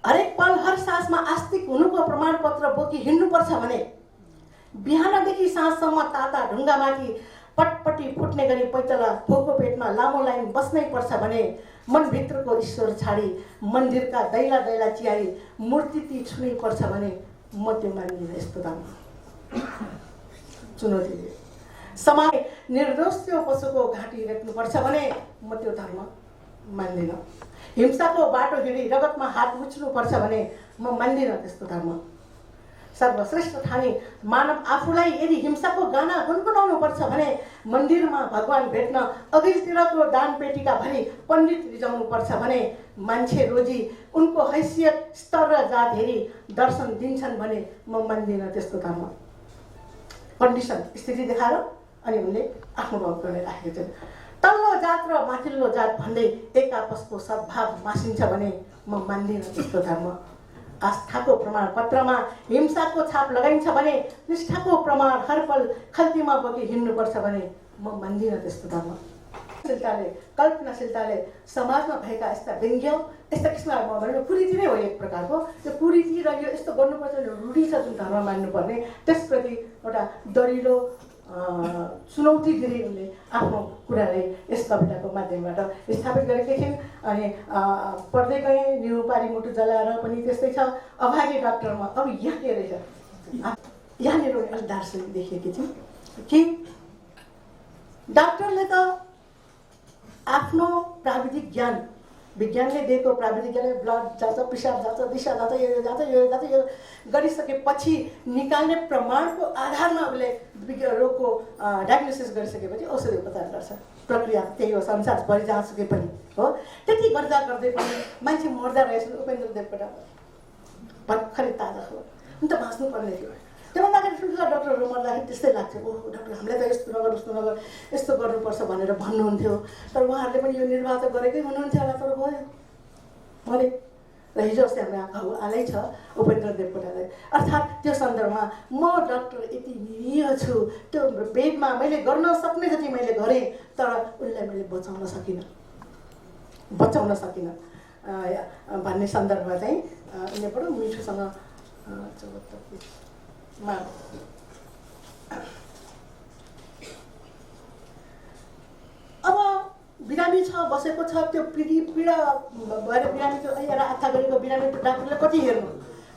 Speaker 7: हरेक पल हर सासमा आस्तिक हुनुको प्रमाणपत्र बोकी हिँड्नुपर्छ भने बिहानदेखि साँझसम्म ताता ढुङ्गामाथि पटपटी फुट्ने गरी पैतला भोको पेटमा लामो लाइन बस्नै पर्छ भने मनभित्रको ईश्वर छाडी मन्दिरका दैला दैला चियाई मूर्ति ती छुनै पर्छ भने म त्यो मान्दिनँ। यस्तो धर्म चुनौती दिए। समाज निर्दोष त्यो पशुको घाँटी रेट्नुपर्छ भने म त्यो धर्म मान्दिनँ। हिंसाको बाटो हिँडी रगतमा हात मुछ्नुपर्छ भने म मान्दिनँ त्यस्तो धर्म। सर्वश्रेष्ठ ठानी मानव आफूलाई यदि हिंसाको गाना गुनगुनाउनु पर्छ भने मन्दिरमा भगवान भेट्न अघिल्तिरको दान पेटिका भरि पण्डित रिजाउनु पर्छ भने मान्छे रोजी उनको हैसियत स्तर र जात हेरी दर्शन दिन्छन् भने म मान्दिनँ त्यस्तो धर्म। कन्डिसन स्थिति देखाएर अनि उनले आफ्नो भाव गर्ने राखेको छन्। तल्लो जात र माथिल्लो जात भन्दै एक आपसको सद्भाव मासिन्छ भने म मान्दिनँ त्यस्तो धर्म। आस्थाको प्रमाणपत्रमा हिंसाको छाप लगाइन्छ भने निष्ठाको प्रमाण हर पल खल्तीमा बोकी हिँड्नुपर्छ भने म मान्दिनँ त्यस्तो धर्म। कल्पनाशीलताले समाजमा भएका यस्ता व्यङ्ग्य यस्ता किसिमका म भन्नु कुरीति नै हो एक प्रकारको। त्यो कुरीति र यो यस्तो गर्नुपर्छ रूढी छ जुन धर्म मान्नुपर्ने त्यसप्रति एउटा दरिलो चुनौती दिँदै उनले आफ्नो कुरालाई यस कविताको माध्यमबाट स्थापित गरेकी थिइन्। अनि पढ्दै गएँ न्युपारी मुटु जलाएर पनि त्यस्तै छ। अभागी डाक्टरमा अब यहाँ के रहेछ यहाँनिर अलिक दार्शनिक देखिएकी थिइन् कि डाक्टरले त आफ्नो प्राविधिक ज्ञान विज्ञानले दिएको प्राविधिक ज्ञानले ब्लड जाँच पिसाब जाँच दिशा जाँच यो जाँच यो गरिसकेपछि निकाल्ने प्रमाणको आधारमा उसले रोगको डायग्नोसिस गरिसकेपछि औषधि उपचार गर्छ। प्रक्रिया त्यही हो। संसार भरि जहाँसुकै पनि हो। त्यति गर्दा गर्दै पनि मान्छे मर्दा रहेछन्। उपेन्द्र देवकोटा भर्खरै ताजा खबर हुन त बाँच्नुपर्ने थियो। त्योभन्दा अगाडि ठुल्ठुला डक्टरहरू मर्दाखेरि त्यस्तै लाग्थ्यो ओहो डाक्टर हामीलाई त यस्तो नगर उस्तो नगर यस्तो गर्नुपर्छ भनेर भन्नुहुन्थ्यो। तर उहाँहरूले पनि यो निर्वाह त गरेकै हुनुहुन्थ्यो होला। तर भयो मैले र हिजो अस्ति हाम्रो आँखा आलै छ उपेन्द्र देवकोटालाई। अर्थात् त्यो सन्दर्भमा म डाक्टर यति निरीह छु त्यो बेडमा मैले गर्न सक्ने जति मैले गरेँ तर उसलाई मैले बचाउन सकिनँ भन्ने सन्दर्भमा चाहिँ उनले बडो मिठोसँग अब बिरामी छ बसेको छ त्यो पीडा भएर बिरामी एउटा आत्था गरेको बिरामी डाक्टरले कति हेर्नु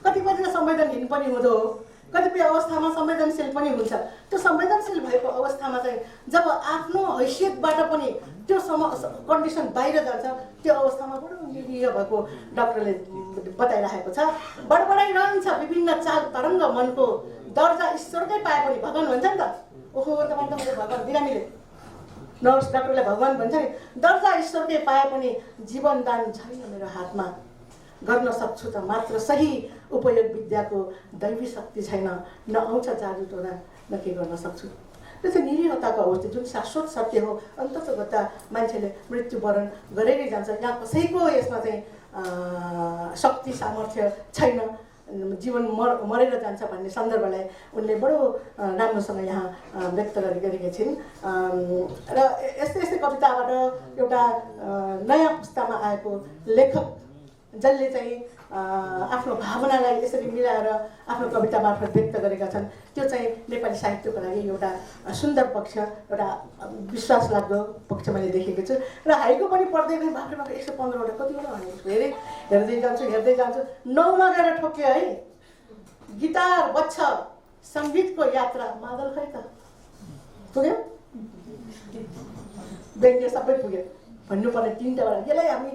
Speaker 7: कतिपय संवेदनहीन पनि हुँदो हो। कतिपय अवस्थामा संवेदनशील पनि हुन्छ। त्यो संवेदनशील भएको अवस्थामा चाहिँ जब आफ्नो हैसियतबाट पनि त्यो कन्डिसन बाहिर जान्छ त्यो अवस्थामा बडो निरीह भएको डाक्टरले बताइरहेको छ। बडबडाइरहन्छ विभिन्न चाल तरङ्ग मनको दर्जा ईश्वरकै पाए पनि भगवान भन्छ नि त। ओहो तपाईँ भगवान बिरामीले नर्स डाक्टरले भगवान भन्छ नि। दर्जा ईश्वरकै पाए पनि जीवन दान छैन मेरो हातमा। गर्न सक्छु त मात्र सही उपयोग विद्याको दैवी शक्ति छैन। न आउँछ जादु टोना न के गर्न सक्छु। त्यो चाहिँ निरीहताको अवस्था जुन शाश्वत सत्य हो। अन्ततगता मान्छेले मृत्युवरण गरेरै जान्छ। यहाँ कसैको यसमा चाहिँ शक्ति सामर्थ्य छैन। जीवन मरेर जान्छ भन्ने सन्दर्भलाई उनले बडो राम्रोसँग यहाँ व्यक्त गरेकी छिन्। र यस्तै यस्तै कविताबाट एउटा नयाँ पुस्तामा आएको लेखक जसले चाहिँ आफ्नो भावनालाई यसरी मिलाएर आफ्नो कविता मार्फत व्यक्त गरेका छन् त्यो चाहिँ नेपाली साहित्यको लागि एउटा सुन्दर पक्ष एउटा विश्वास लाग्दो पक्ष मैले देखेको छु। र हाइको पनि पढ्दै गएँ बाख्रे 115वटा कतिवटा भनेको हेर्दै जान्छु 9मा गएर ठोक्यो है। गिटार बज्छ सङ्गीतको यात्रा मादल खै त पुग्यो व्यङ्ग्य सबै पुग्यो भन्नुपर्ने 3वटा यसलाई हामी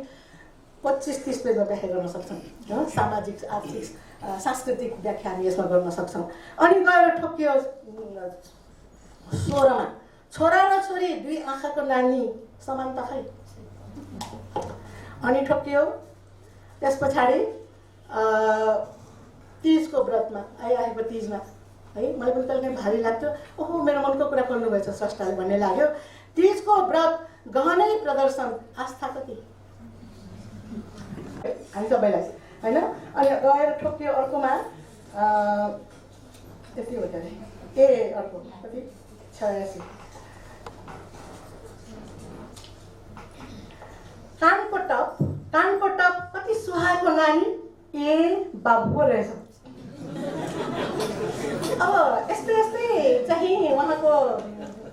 Speaker 7: 25-30 पेजमा व्याख्या गर्न सक्छौँ। सामाजिक आर्थिक सांस्कृतिक व्याख्या हामी यसमा गर्न सक्छौँ। अनि गएर ठोक्यो 16मा छोरा र छोरी दुई आँखाको नानी समानता खै। अनि ठोक्यो त्यस पछाडि तीजको व्रतमा आएको तीजमा है मलाई पनि कहिले भारी लाग्थ्यो। ओहो मेरो मनको कुरा गर्नुभएछ स्रष्टाले भन्ने लाग्यो। तीजको व्रत गहनै प्रदर्शन आस्था कति हामी सबैलाई होइन। अनि गएर ठोक्यो अर्कोमा यति हो त ए अर्को कति 86 कानको टप कति सुहाएको नानी ए बाबु पो रहेछ। अब यस्तै चाहिँ उहाँको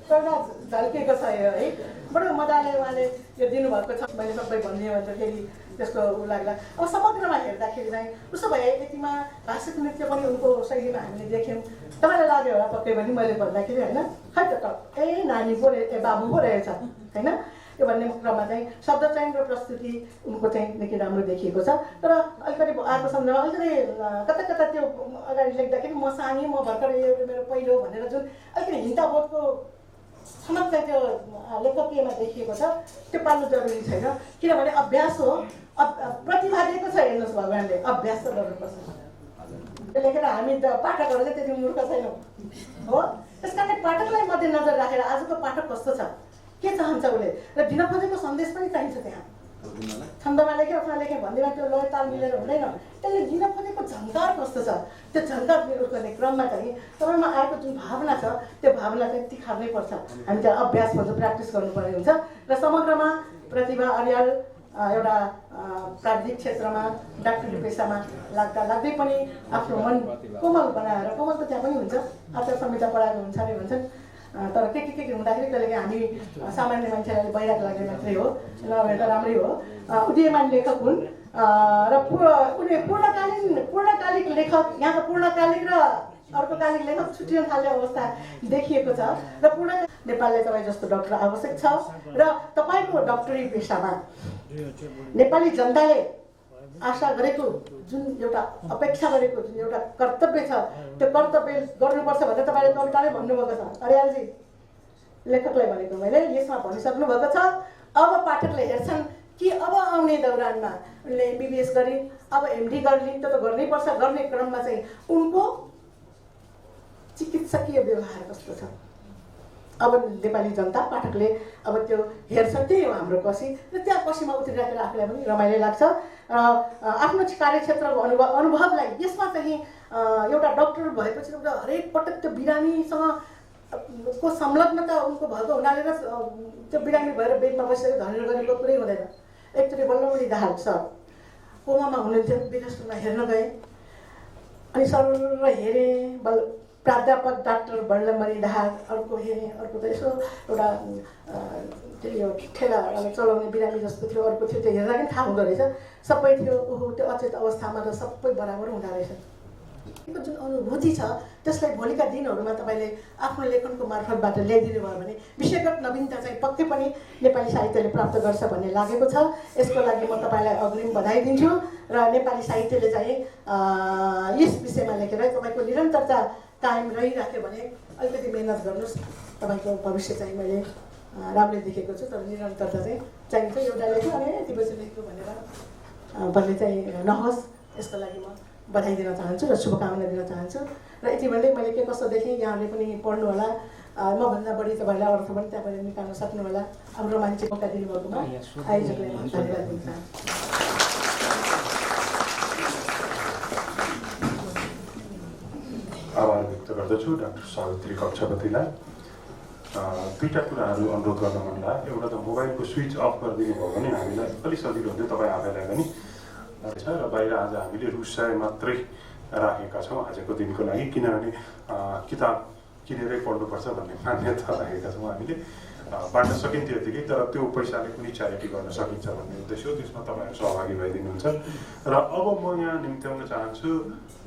Speaker 7: प्रेरणा झल्किएको छ यो है। बडो मजाले उहाँले यो दिनुभएको छ। मैले सबै भनिदिएँ भन्दाखेरि त्यसको ऊ लाग्ला। अब समग्रमा हेर्दाखेरि चाहिँ उसो भए यतिमा भाषिक नृत्य पनि उनको शैलीमा हामीले देख्यौँ। तपाईँलाई लाग्यो होला पक्कै पनि मैले भन्दाखेरि होइन, खै त ए नानी पो ए बाबु पो रहेछ होइन। यो भन्ने क्रममा चाहिँ शब्द चयन र प्रस्तुति उनको चाहिँ निकै राम्रो देखिएको छ। तर अलिकति आएको सम्झना अलिकति कता कता त्यो अगाडि लेख्दाखेरि म सानी म भर्खर यो मेरो पहिलो भनेर जुन अलिकति हिन्ताबोधको छनक चाहिँ त्यो लेखकीयमा देखिएको छ त्यो पाल्नु जरुरी छैन। किनभने अभ्यास हो, प्रतिभा दिएको छ हेर्नुहोस् भगवान्ले, अभ्यास त गर्नुपर्छ। त्यो लेखेर हामी त पाठकहरू चाहिँ त्यति मूर्ख छैनौँ हो। त्यस कारण पाठकलाई मध्यनजर राखेर आजको पाठक कस्तो छ, के चाहन्छ उसले र दिन खोजेको सन्देश पनि चाहिन्छ। त्यहाँ छन्दमा लेखेँ अथवा लेखेँ भन्दैमा त्यो लय ताल मिलेर हुँदैन। त्यसले दिन खोजेको झन्कार कस्तो छ, त्यो झन्कार निर्भर गर्ने क्रममा चाहिँ तपाईँमा आएको जुन भावना छ त्यो भावना चाहिँ तिखार्नै पर्छ। हामी त्यहाँ अभ्यास भन्छ, प्र्याक्टिस गर्नुपर्ने हुन्छ। र समग्रमा प्रतिभा अर्याल एउटा प्राविधिक क्षेत्रमा डाक्टरी पेसामा लाग्दै पनि आफ्नो मन कोमल बनाएर, कोमल त त्यहाँ पनि हुन्छ, आचार संहिता पढाएको हुन्छ अरे भन्छन्। तर के हुँदाखेरि कहिले हामी सामान्य मान्छेलाई बाहिरको लाग्ने मात्रै हो, नभए त राम्रै हो। उदीयमान लेखक हुन् र उनी पूर्णकालिक लेखक। यहाँ त पूर्णकालिक र अर्कोकालिक लेखक छुट्टिन थाल्ने अवस्था देखिएको छ। र नेपालले तपाईँ जस्तो डाक्टर आवश्यक छ। र तपाईँको डक्टरी पेसामा नेपाली जनताले आशा गरेको जुन एउटा अपेक्षा गरेको जुन एउटा कर्तव्य छ त्यो कर्तव्य गर्नुपर्छ भनेर तपाईँले कविताले भन्नुभएको छ। अर्यालजी लेखकलाई भनेको मैले यसमा भनिसक्नु भएको छ। अब पाठकले हेर्छन् कि अब आउने दौरानमा उनले एमबिबिएस गरिन्, अब एमडी गरिन्, त्यो त गर्नैपर्छ। गर्ने क्रममा चाहिँ उनको चिकित्सकीय व्यवहार कस्तो छ अब नेपाली जनता पाठकले अब त्यो हेर्छ। त्यही हो हाम्रो कसी। र त्यहाँ कसीमा उत्रिराखेर आफूलाई पनि रमाइलो लाग्छ। आफ्नो कार्यक्षेत्रको अनुभवलाई यसमा चाहिँ एउटा डक्टर भएपछि एउटा हरेक पटक त्यो बिरामीसँग को संलग्नता उनको भएको हुनाले र त्यो बिरामी भएर बेडमा बसेर धनेर गरेको कुरै हुँदैन। एकचोटि बल्लमुडी दाहाल सर कोमामा हुनुहुन्थ्यो, विदेशमा हेर्न गए। अनि सर हेरेँ, प्राध्यापक डाक्टर बल्लमणि दाहाल अर्को हेरेँ, अर्को त यसो एउटा त्यो ठेला चलाउने बिरामी जस्तो थियो, अर्को थियो। त्यो हेर्दा पनि थाहा हुँदो रहेछ सबै थियो। ओहो त्यो अचेत अवस्थामा त सबै बराबर हुँदो रहेछ। जुन अनुभूति छ त्यसलाई भोलिका दिनहरूमा तपाईँले आफ्नो लेखनको मार्फतबाट ल्याइदिनु भयो भने विषयगत नवीनता चाहिँ पक्कै पनि नेपाली साहित्यले प्राप्त गर्छ भन्ने लागेको छ। यसको लागि म तपाईँलाई अग्रिम बधाई दिन्छु। र नेपाली साहित्यले चाहिँ यस विषयमा लेखेर तपाईँको निरन्तरता कायम रहिराख्यो भने अलिकति मेहनत गर्नुहोस्, तपाईँको भविष्य चाहिँ मैले राम्रै देखेको छु। तर निरन्तरता चाहिँ चाहिन्छ। एउटा लेख्यो अनि यति बजी लेख्यो भनेर भन्ने चाहिँ नहोस्। यसको लागि म बधाई दिन चाहन्छु र शुभकामना दिन चाहन्छु। र यति भन्दै मैले के कस्तो देखेँ यहाँहरूले पनि पढ्नु होला। मभन्दा बढी तपाईँहरूलाई अर्थ पनि तपाईँले निकाल्न सक्नु होला। हाम्रो मान्छे मौका दिनुभएकोमा आयोजकलाई धन्यवाद दिन चाहन्छु।
Speaker 6: आभार व्यक्त गर्दछु डाक्टर सावित्री कक्षपतिलाई। दुईवटा कुराहरू अनुरोध गर्न मन लाग्यो। एउटा त मोबाइलको स्विच अफ गरिदिनु भयो भने हामीलाई अलिक सजिलो हुन्थ्यो, तपाईँ आफैलाई पनि छ। र बाहिर आज हामीले रुसाई मात्रै राखेका छौँ आजको दिनको लागि, किनभने किताब किनेरै पढ्नुपर्छ भन्ने मान्यता राखेका छौँ हामीले। बाँड्न सकिन्थ्यो यतिकै, तर त्यो पैसाले कुनै च्यारिटी गर्न सकिन्छ भन्ने उद्देश्य हो। त्यसमा तपाईँहरू सहभागी भइदिनुहुन्छ। र अब म यहाँ निम्त्याउन चाहन्छु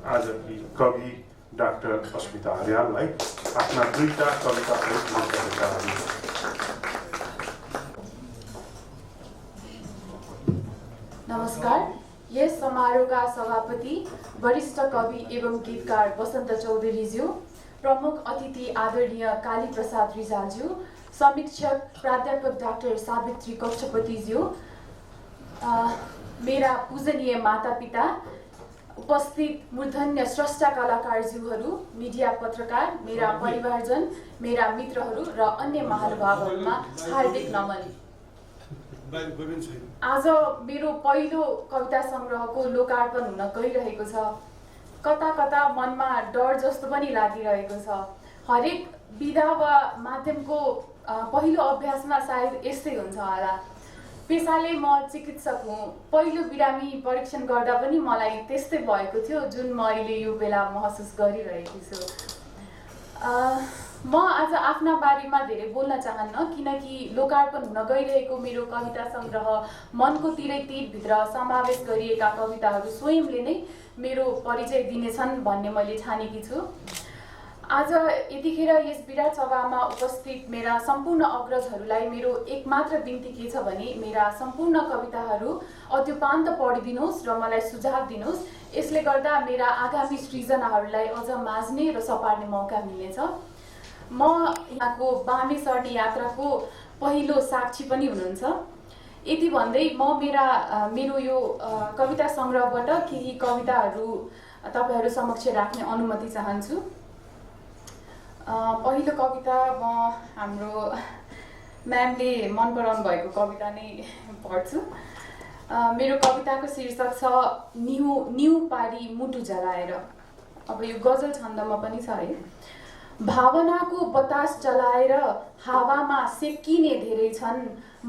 Speaker 6: आजकी कवि डाक्टर अस्मिता अर्याललाई आफ्ना दुईटा कविता
Speaker 8: नमस्कार। यस समारोहका सभापति वरिष्ठ कवि एवं गीतकार वसन्त चौधरीज्यू, प्रमुख अतिथि आदरणीय काली प्रसाद रिजालज्यू, समीक्षक प्राध्यापक डाक्टर सावित्री कक्षपतिज्यू, मेरा पूजनीय माता पिता, उपस्थित मूर्धन्य स्रष्टा कलाकारज्यूहरू, मिडिया पत्रकार, मेरा परिवारजन, मेरा मित्रहरू र अन्य महानुभावहरूमा हार्दिक नमन। आज मेरो पहिलो कविता सङ्ग्रहको लोकार्पण हुन गइरहेको छ। कता कता मनमा डर जस्तो पनि लागिरहेको छ। हरेक विधा वा माध्यमको पहिलो अभ्यासमा सायद यस्तै हुन्छ होला। पेसाले म चिकित्सक हुँ। पहिलो बिरामी परीक्षण गर्दा पनि मलाई त्यस्तै भएको थियो जुन म अहिले यो बेला महसुस गरिरहेकी छु। म आज आफ्ना बारेमा धेरै बोल्न चाहन्न, किनकि लोकार्पण हुन गइरहेको मेरो कविता सङ्ग्रह मनको तिरै तीरभित्र समावेश गरिएका कविताहरू स्वयंले नै मेरो परिचय दिनेछन् भन्ने मैले ठानेकी छु। आज यतिखेर यस विराट सभामा उपस्थित मेरा सम्पूर्ण अग्रजहरूलाई मेरो एकमात्र बिन्ती के छ भने मेरा सम्पूर्ण कविताहरू अत्युपान्त पढिदिनुहोस् र मलाई सुझाव दिनुहोस्। यसले गर्दा मेरा आगामी सृजनाहरूलाई अझ माझ्ने र सपार्ने मौका मिल्नेछ। म यहाँको बामे सर्ने यात्राको पहिलो साक्षी पनि हुनुहुन्छ। यति भन्दै म मेरो यो कविता सङ्ग्रहबाट केही कविताहरू तपाईँहरू समक्ष राख्ने अनुमति चाहन्छु। पहिलो कविता म हाम्रो म्यामले मन पराउनु भएको कविता नै पढ्छु। मेरो कविताको शीर्षक छ न्यु पारी मुटु जलाएर। अब यो गजल छन्दमा पनि छ है। भावनाको बतास जलाएर हावामा सेकिने धेरै छन्।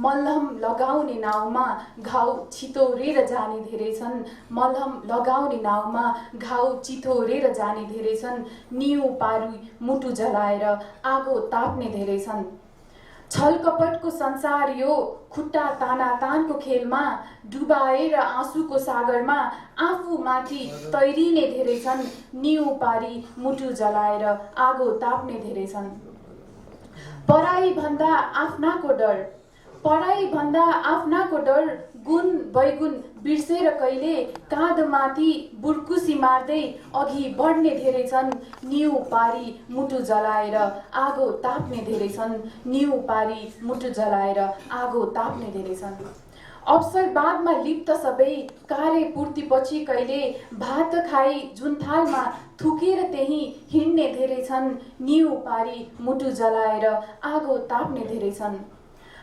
Speaker 8: मल्हम लगाउने नाउमा घाउ छितोरेर जाने धेरै छन्। मल्हम लगाउने नाउमा घाउ छितोरेर जाने धेरै छन्। न्यु पारी मुटु जलाएर आगो ताप्ने धेरै छन्। छल कपटको संसार यो खुट्टा तानातानको खेलमा डुबाएर आँसुको सागरमा आफू माथि तैरिने धेरै छन्। न्यु पारी मुटु जलाएर आगो ताप्ने धेरै छन्। पढाइ भन्दा आफ्नाको डर, पढाइ भन्दा आफ्नाको डर, गुण बैगुण बिर्सेर कहिले काँधमाथि बुर्कुसी मार्दै अघि बढ्ने धेरै छन्। न्यु पारी मुटु जलाएर आगो ताप्ने धेरै छन्। न्यु पारी मुटु जलाएर आगो ताप्ने धेरै छन्। अवसरवादमा लिप्त सबै कार्य पूर्तिपछि कहिले भात खाई जुन थालमा थुकेर त्यही हिँड्ने धेरै छन्। न्यु पारी मुटु जलाएर आगो ताप्ने धेरै छन्।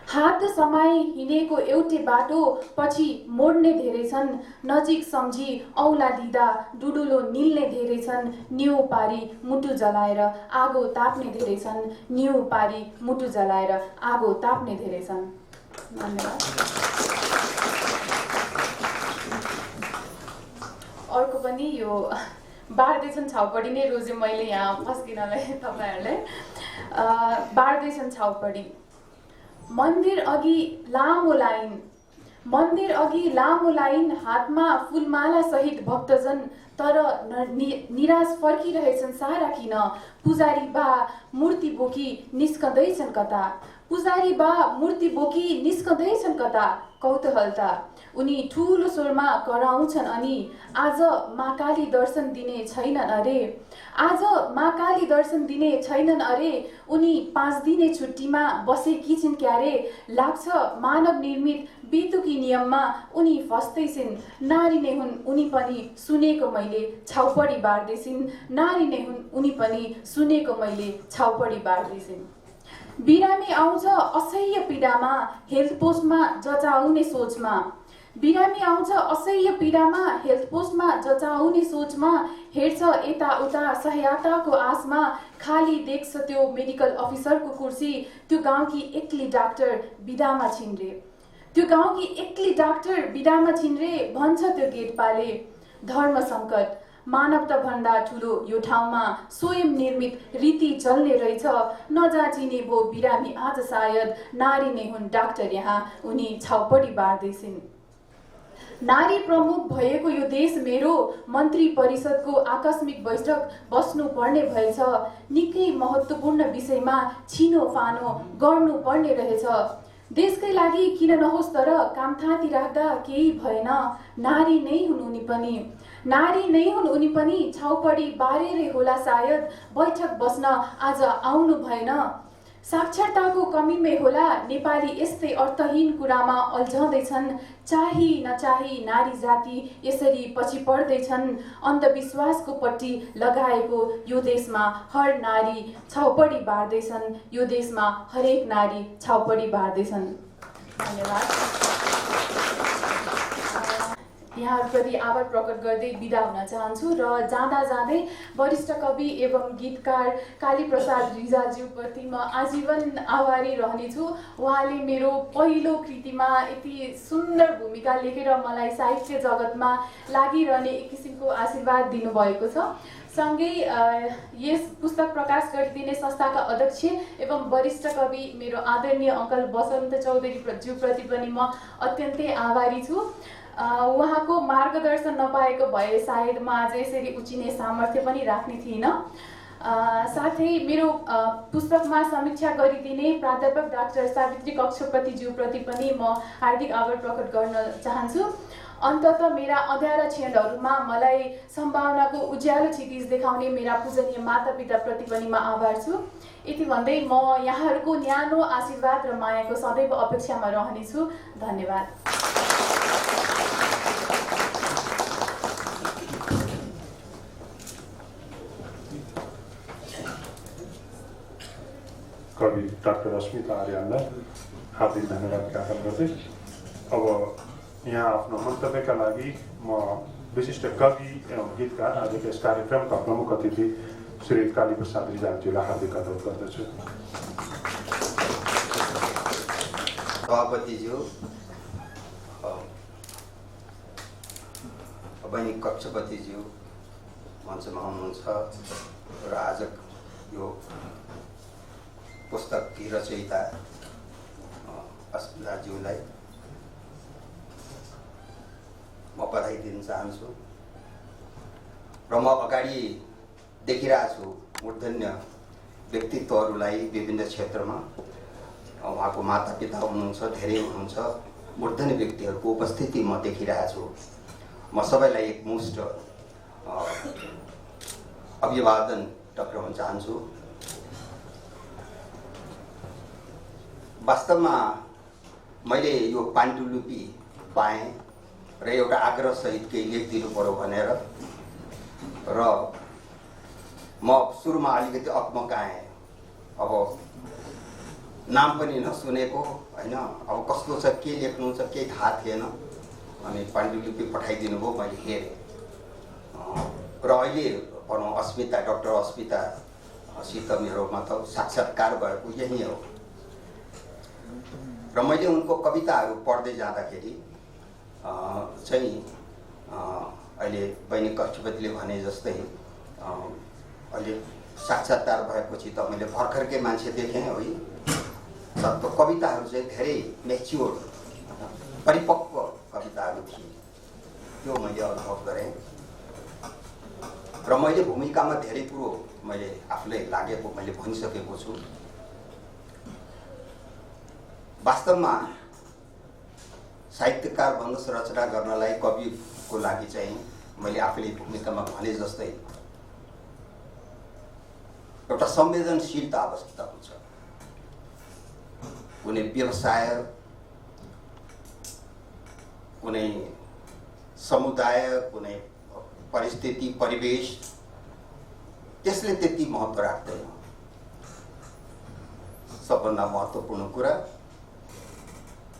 Speaker 8: हात समाई हिँडेको एउटै बाटो पछि मोड्ने धेरै छन्। नजिक सम्झी औला दिँदा डुडुलो निल्ने धेरै छन्। न्यु पारी मुटु जलाएर आगो ताप्ने धेरै छन्। न्यु पारी मुटु जलाएर आगो ताप्ने धेरै छन्। धन्यवाद। अर्को पनि यो बारदेशन छाउपडी नै रोजे मैले यहाँ फस्किनलाई तपाईँहरूलाई। बारदेशन छाउपडी। मन्दिर अघि लामो लाइन, मन्दिर अघि लामो लाइन, हातमा फुलमाला सहित भक्तजन, तर निराश फर्किरहेछन् सारा किन। पुजारी बा मूर्ति बोकी निस्कँदैछन् कता, पुजारी बा मूर्ति बोकी निस्कँदैछन् कता। कौतूहलता उनी ठुलो स्वरमा कराउँछन् अनि आज माँ काली दर्शन दिने छैनन् अरे, आज माँ काली दर्शन दिने छैनन् अरे। उनी 5 दिने छुट्टीमा बसेकी छिन् क्यारे, लाग्छ मानव निर्मित बितुकी नियममा उनी फस्दैछिन्। नारी नै हुन् उनी पनि सुनेको मैले छाउपडी बार्दैछिन्, नारी नै हुन् उनी पनि सुनेको मैले छाउपडी बार्दैछिन्। बिरामी आउँछ असह्य पीडामा, हेल्थ पोस्टमा जचाउने सोचमा, बिरामी आउँछ असह्य पीडामा, हेल्थ पोस्टमा जचाउने सोचमा। हेर्छ यताउता सहायताको आशमा, खाली देख्छ त्यो मेडिकल अफिसरको कुर्सी। त्यो गाउँकी एक्लै डाक्टर बिदामा छिन् रे, त्यो गाउँकी एक्लै डाक्टर बिदामा छिन् रे, भन्छ त्यो गेटपाले। धर्म सङ्कट मानवता भन्दा ठुलो यो ठाउँमा स्वयं निर्मित रीति चल्ने रहेछ। नजाचिने भो बिरामी आज सायद, नारी नै हुन् डाक्टर यहाँ उनी छाउपडी बार्दैछिन्। नारी प्रमुख भएको यो देश मेरो, मन्त्री परिषदको आकस्मिक बैठक बस्नु पर्ने भएछ। निकै महत्त्वपूर्ण विषयमा छिनोफानो गर्नु पर्ने रहेछ। देशकै लागि किन नहोस् तर काम थाती राख्दा केही भएन। नारी नै हुन् उनी पनि, नारी नै हुन् उनी पनि, छाउपडी बारेरै होला सायद बैठक बस्न आज आउनु भएन। साक्षरताको कमीमै होला नेपाली यस्तै अर्थहीन कुरामा अल्झँदैछन्। चाही नचाही नारी जाति यसरी पछि पर्दैछन्। अन्धविश्वासको पट्टी लगाएको यो देशमा हर नारी छाउपडी बार्दैछन्, यो देशमा हरेक नारी छाउपडी बार्दैछन्। धन्यवाद। यहाँहरूप्रति आभार प्रकट गर्दै बिदा हुन चाहन्छु र जाँदा जाँदै वरिष्ठ कवि एवं गीतकार कालीप्रसाद रिजालज्यूप्रति म आजीवन आभारी रहनेछु। उहाँले मेरो पहिलो कृतिमा यति सुन्दर भूमिका लेखेर मलाई साहित्य जगतमा लागिरहने एक किसिमको आशीर्वाद दिनुभएको छ। सँगै यस पुस्तक प्रकाश गरिदिने संस्थाका अध्यक्ष एवं वरिष्ठ कवि मेरो आदरणीय अङ्कल बसन्त चौधरीज्यूप्रति पनि म अत्यन्तै आभारी छु। उहाँको मार्गदर्शन नपाएको भए सायद म आज यसरी उचिने सामर्थ्य पनि राख्ने थिइनँ। साथै मेरो पुस्तकमा समीक्षा गरिदिने प्राध्यापक डाक्टर सावित्री कक्षपतिज्यूप्रति पनि म हार्दिक आभार प्रकट गर्न चाहन्छु। अन्ततः मेरा अँध्यारा क्षणहरूमा मलाई सम्भावनाको उज्यालो क्षितिज देखाउने मेरा पूजनीय मातापिताप्रति पनि म आभार छु। यति भन्दै म यहाँहरूको न्यानो आशीर्वाद र मायाको सदैव अपेक्षामा रहनेछु। धन्यवाद।
Speaker 6: कवि डाक्टर अस्मिता आर्याललाई हार्दिक धन्यवाद ज्ञापन गर्दै अब यहाँ आफ्नो मन्तव्यका लागि म विशिष्ट कवि एवं गीतकार आजको यस कार्यक्रमका प्रमुख अतिथि श्री कालीप्रसाद रिजालज्यूलाई हार्दिक अनुरोध गर्दछु।
Speaker 9: सभापतिज्यू, बहिनी कक्षपतिज्यू मञ्चमा हुनुहुन्छ र आज यो पुस्तककी रचयिता अस्मिताज्यूलाई म बधाई दिन चाहन्छु र म अगाडि देखिरहेको छु मूर्धन्य व्यक्तित्वहरूलाई विभिन्न क्षेत्रमा उहाँको मातापिता हुनुहुन्छ, धेरै हुनुहुन्छ, मूर्धन्य व्यक्तिहरूको उपस्थिति म देखिरहेको छु। म सबैलाई एकमुष्ट अभिवादन टक्राउन चाहन्छु। वास्तवमा मैले यो पाण्डुलिपि पाएँ र एउटा आग्रहसहित केही लेखिदिनु पर्यो भनेर र म सुरुमा अलिकति अक्मकाएँ। अब नाम पनि नसुनेको होइन, अब कस्तो छ, के लेख्नु छ केही थाहा थिएन। अनि पाण्डुलिपि पठाइदिनु भयो, मैले हेरेँ र अहिले भनौँ अस्मिता, डाक्टर अस्मितासित मेरो मतलब साक्षात्कार भएको यही हो। र मैले उनको कविताहरू पढ्दै जाँदाखेरि चाहिँ अहिले बहिनी कक्षपतिले भने जस्तै अहिले साक्षात्कार भएपछि त मैले भर्खरकै मान्छे देखेँ है। सबको कविताहरू चाहिँ धेरै मेच्योर परिपक्व कविताहरू थिए, त्यो मैले अनुभव गरेँ र मैले भूमिकामा धेरै कुरो मैले आफूलाई लागेको मैले भनिसकेको छु। वास्तवमा साहित्यकार भन्नुहोस्, रचना गर्नलाई कविको लागि चाहिँ मैले आफूले भूमिकामा भने जस्तै एउटा संवेदनशीलता आवश्यकता हुन्छ। कुनै व्यवसाय, कुनै समुदाय, कुनै परिस्थिति, परिवेश त्यसले त्यति महत्त्व राख्दैन। सबभन्दा महत्त्वपूर्ण कुरा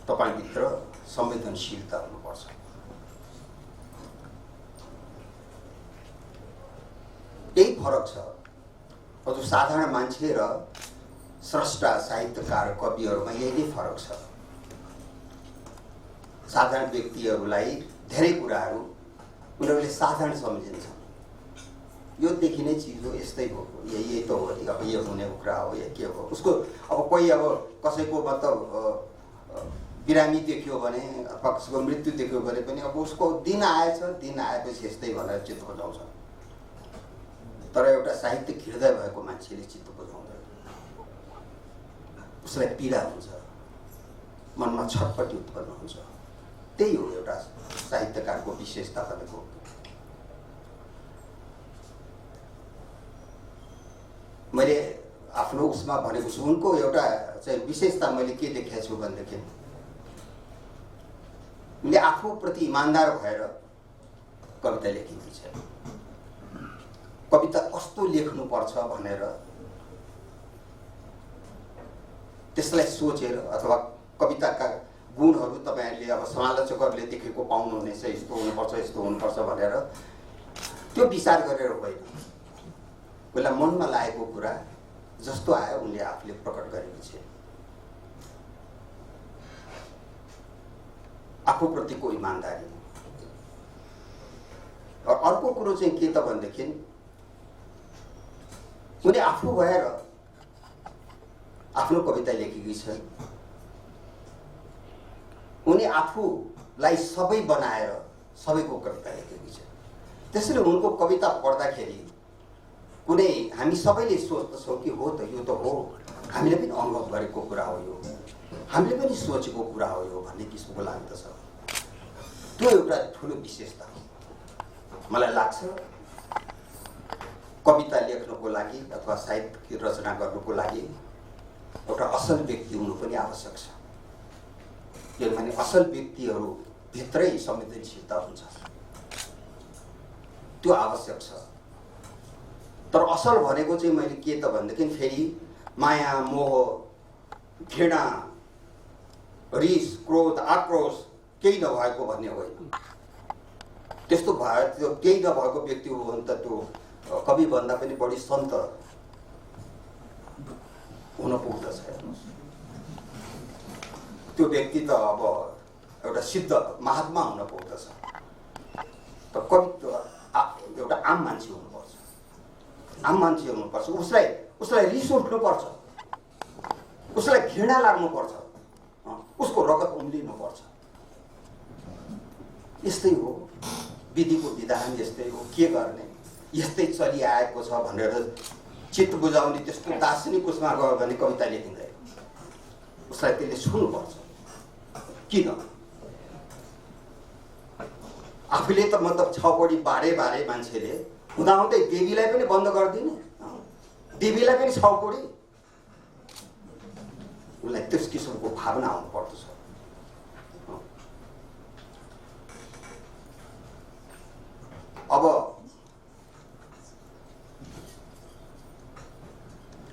Speaker 9: तपाईभित्र संवेदनशीलता हुनुपर्छ। यही फरक छ अझ साधारण मान्छे र स्रष्टा साहित्यकार कविहरूमा यही नै फरक छ। साधारण व्यक्तिहरूलाई धेरै कुराहरू उनीहरूले साधारण सम्झिन्छन्। यो देखिने चिज हो, यस्तै हो, यही त हो, अब यो हुने कुरा हो, या के हो उसको। अब कोही अब कसैको मतलब बिरामी देख्यो भने अथवा कसैको मृत्यु देख्यो भने पनि अब उसको दिन आएछ, दिन आएपछि यस्तै भनेर चित्त बुझाउँछ। तर एउटा साहित्यिक हृदय भएको मान्छेले चित्त बुझाउँदैन, उसलाई पीडा हुन्छ, मनमा छटपटी उत्पन्न हुन्छ। त्यही हो एउटा साहित्यकारको विशेषता भनेको। मैले आफ्नो उसमा भनेको छु, उनको एउटा चाहिँ विशेषता मैले के देखेको छु भनेदेखि उनले आफूप्रति इमान्दार भएर कविता लेखेकी छ। कविता कस्तो लेख्नुपर्छ भनेर त्यसलाई सोचेर अथवा कविताका गुणहरू तपाईँहरूले अब समालोचकहरूले देखेको पाउनुहुनेछ, यस्तो हुनुपर्छ भनेर त्यो विचार गरेर होइन। उसलाई मनमा लागेको कुरा जस्तो आयो उनले आफूले प्रकट गरेको छ। आफूप्रतिको इमान्दारी। र अर्को कुरो चाहिँ के त भनेदेखि उनी आफू भएर आफ्नो कविता लेखेकी छन्। उनी आफूलाई सबै बनाएर सबैको कविता लेखेकी छन्। त्यसैले उनको कविता पढ्दाखेरि कुनै हामी सबैले सोच्दछौँ कि हो त यो त हो, हामीले पनि अनुभव गरेको कुरा हो, यो हामीले पनि सोचेको कुरा हो यो भन्ने किसिमको लाग्दछ। त्यो एउटा ठुलो विशेषता हो। मलाई लाग्छ कविता लेख्नको लागि अथवा साहित्य रचना गर्नुको लागि एउटा असल व्यक्ति हुनु पनि आवश्यक छ। किनभने असल व्यक्तिहरू भित्रै संवेदनशीलता हुन्छ, त्यो आवश्यक छ। तर असल भनेको चाहिँ मैले के त भनेदेखि फेरि माया, मोह, घृणा, रिस, क्रोध, आक्रोश केही नभएको भन्ने होइन। त्यस्तो भए त्यो केही नभएको व्यक्ति हो भने त त्यो कवि भन्दा पनि बढी सन्त हुन पुग्दछ। त्यो व्यक्ति त अब एउटा सिद्ध महात्मा हुन पुग्दछ। त कवि एउटा आम मान्छे हुनुपर्छ, आम मान्छे हुनुपर्छ। उसलाई रिस उठ्नुपर्छ, उसलाई घृणा लाग्नुपर्छ, उसको रगत उम्लिनुपर्छ। यस्तै हो विधिको विधान, यस्तै हो के गर्ने, यस्तै चलिआएको छ भनेर चित्त बुझाउने त्यस्तो दार्शनिक उसमा गयो भने कविता लेखिँदैन। उसलाई त्यसले छुनुपर्छ। किन आफूले त मतलब छपडी बारे मान्छेले हुँदाहुँदै देवीलाई पनि बन्द गरिदिने, देवीलाई पनि छपडी, उसलाई त्यस किसिमको भावना आउनु पर्दछ। अब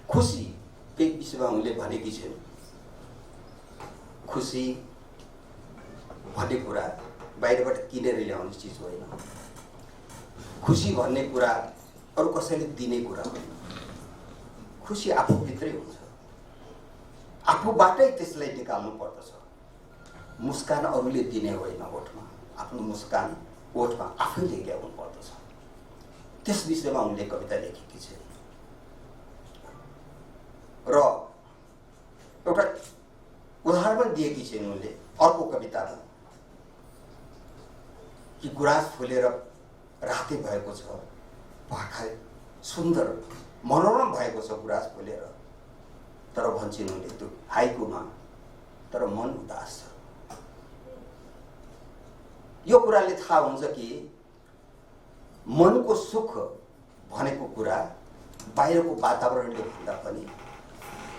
Speaker 9: खुसी केही विषयमा उनले भनेकी छिन्। खुसी भन्ने कुरा बाहिरबाट किनेर ल्याउने चिज होइन। खुसी भन्ने कुरा अरू कसैले दिने कुरा होइन। खुसी आफूभित्रै हुन्छ, आफूबाटै त्यसलाई निकाल्नु पर्दछ। मुस्कान अरूले दिने होइन, ओठमा आफ्नो मुस्कान ओठमा आफैले ल्याउनु पर्दछ। त्यस विषयमा उनले कविता लेखेकी छिन्। र एउटा उदाहरण दिएकी छिन् उनले अर्को कवितामा कि गुराँस फुलेर रातै भएको छ, पाखा सुन्दर मनोरम भएको छ गुराँस फुलेर, तर भन्छन् उनले त्यो हाइकुमा, तर मन उदास छ। यो कुराले थाहा हुन्छ कि मनको सुख भनेको कुरा बाहिरको वातावरणले भन्दा पनि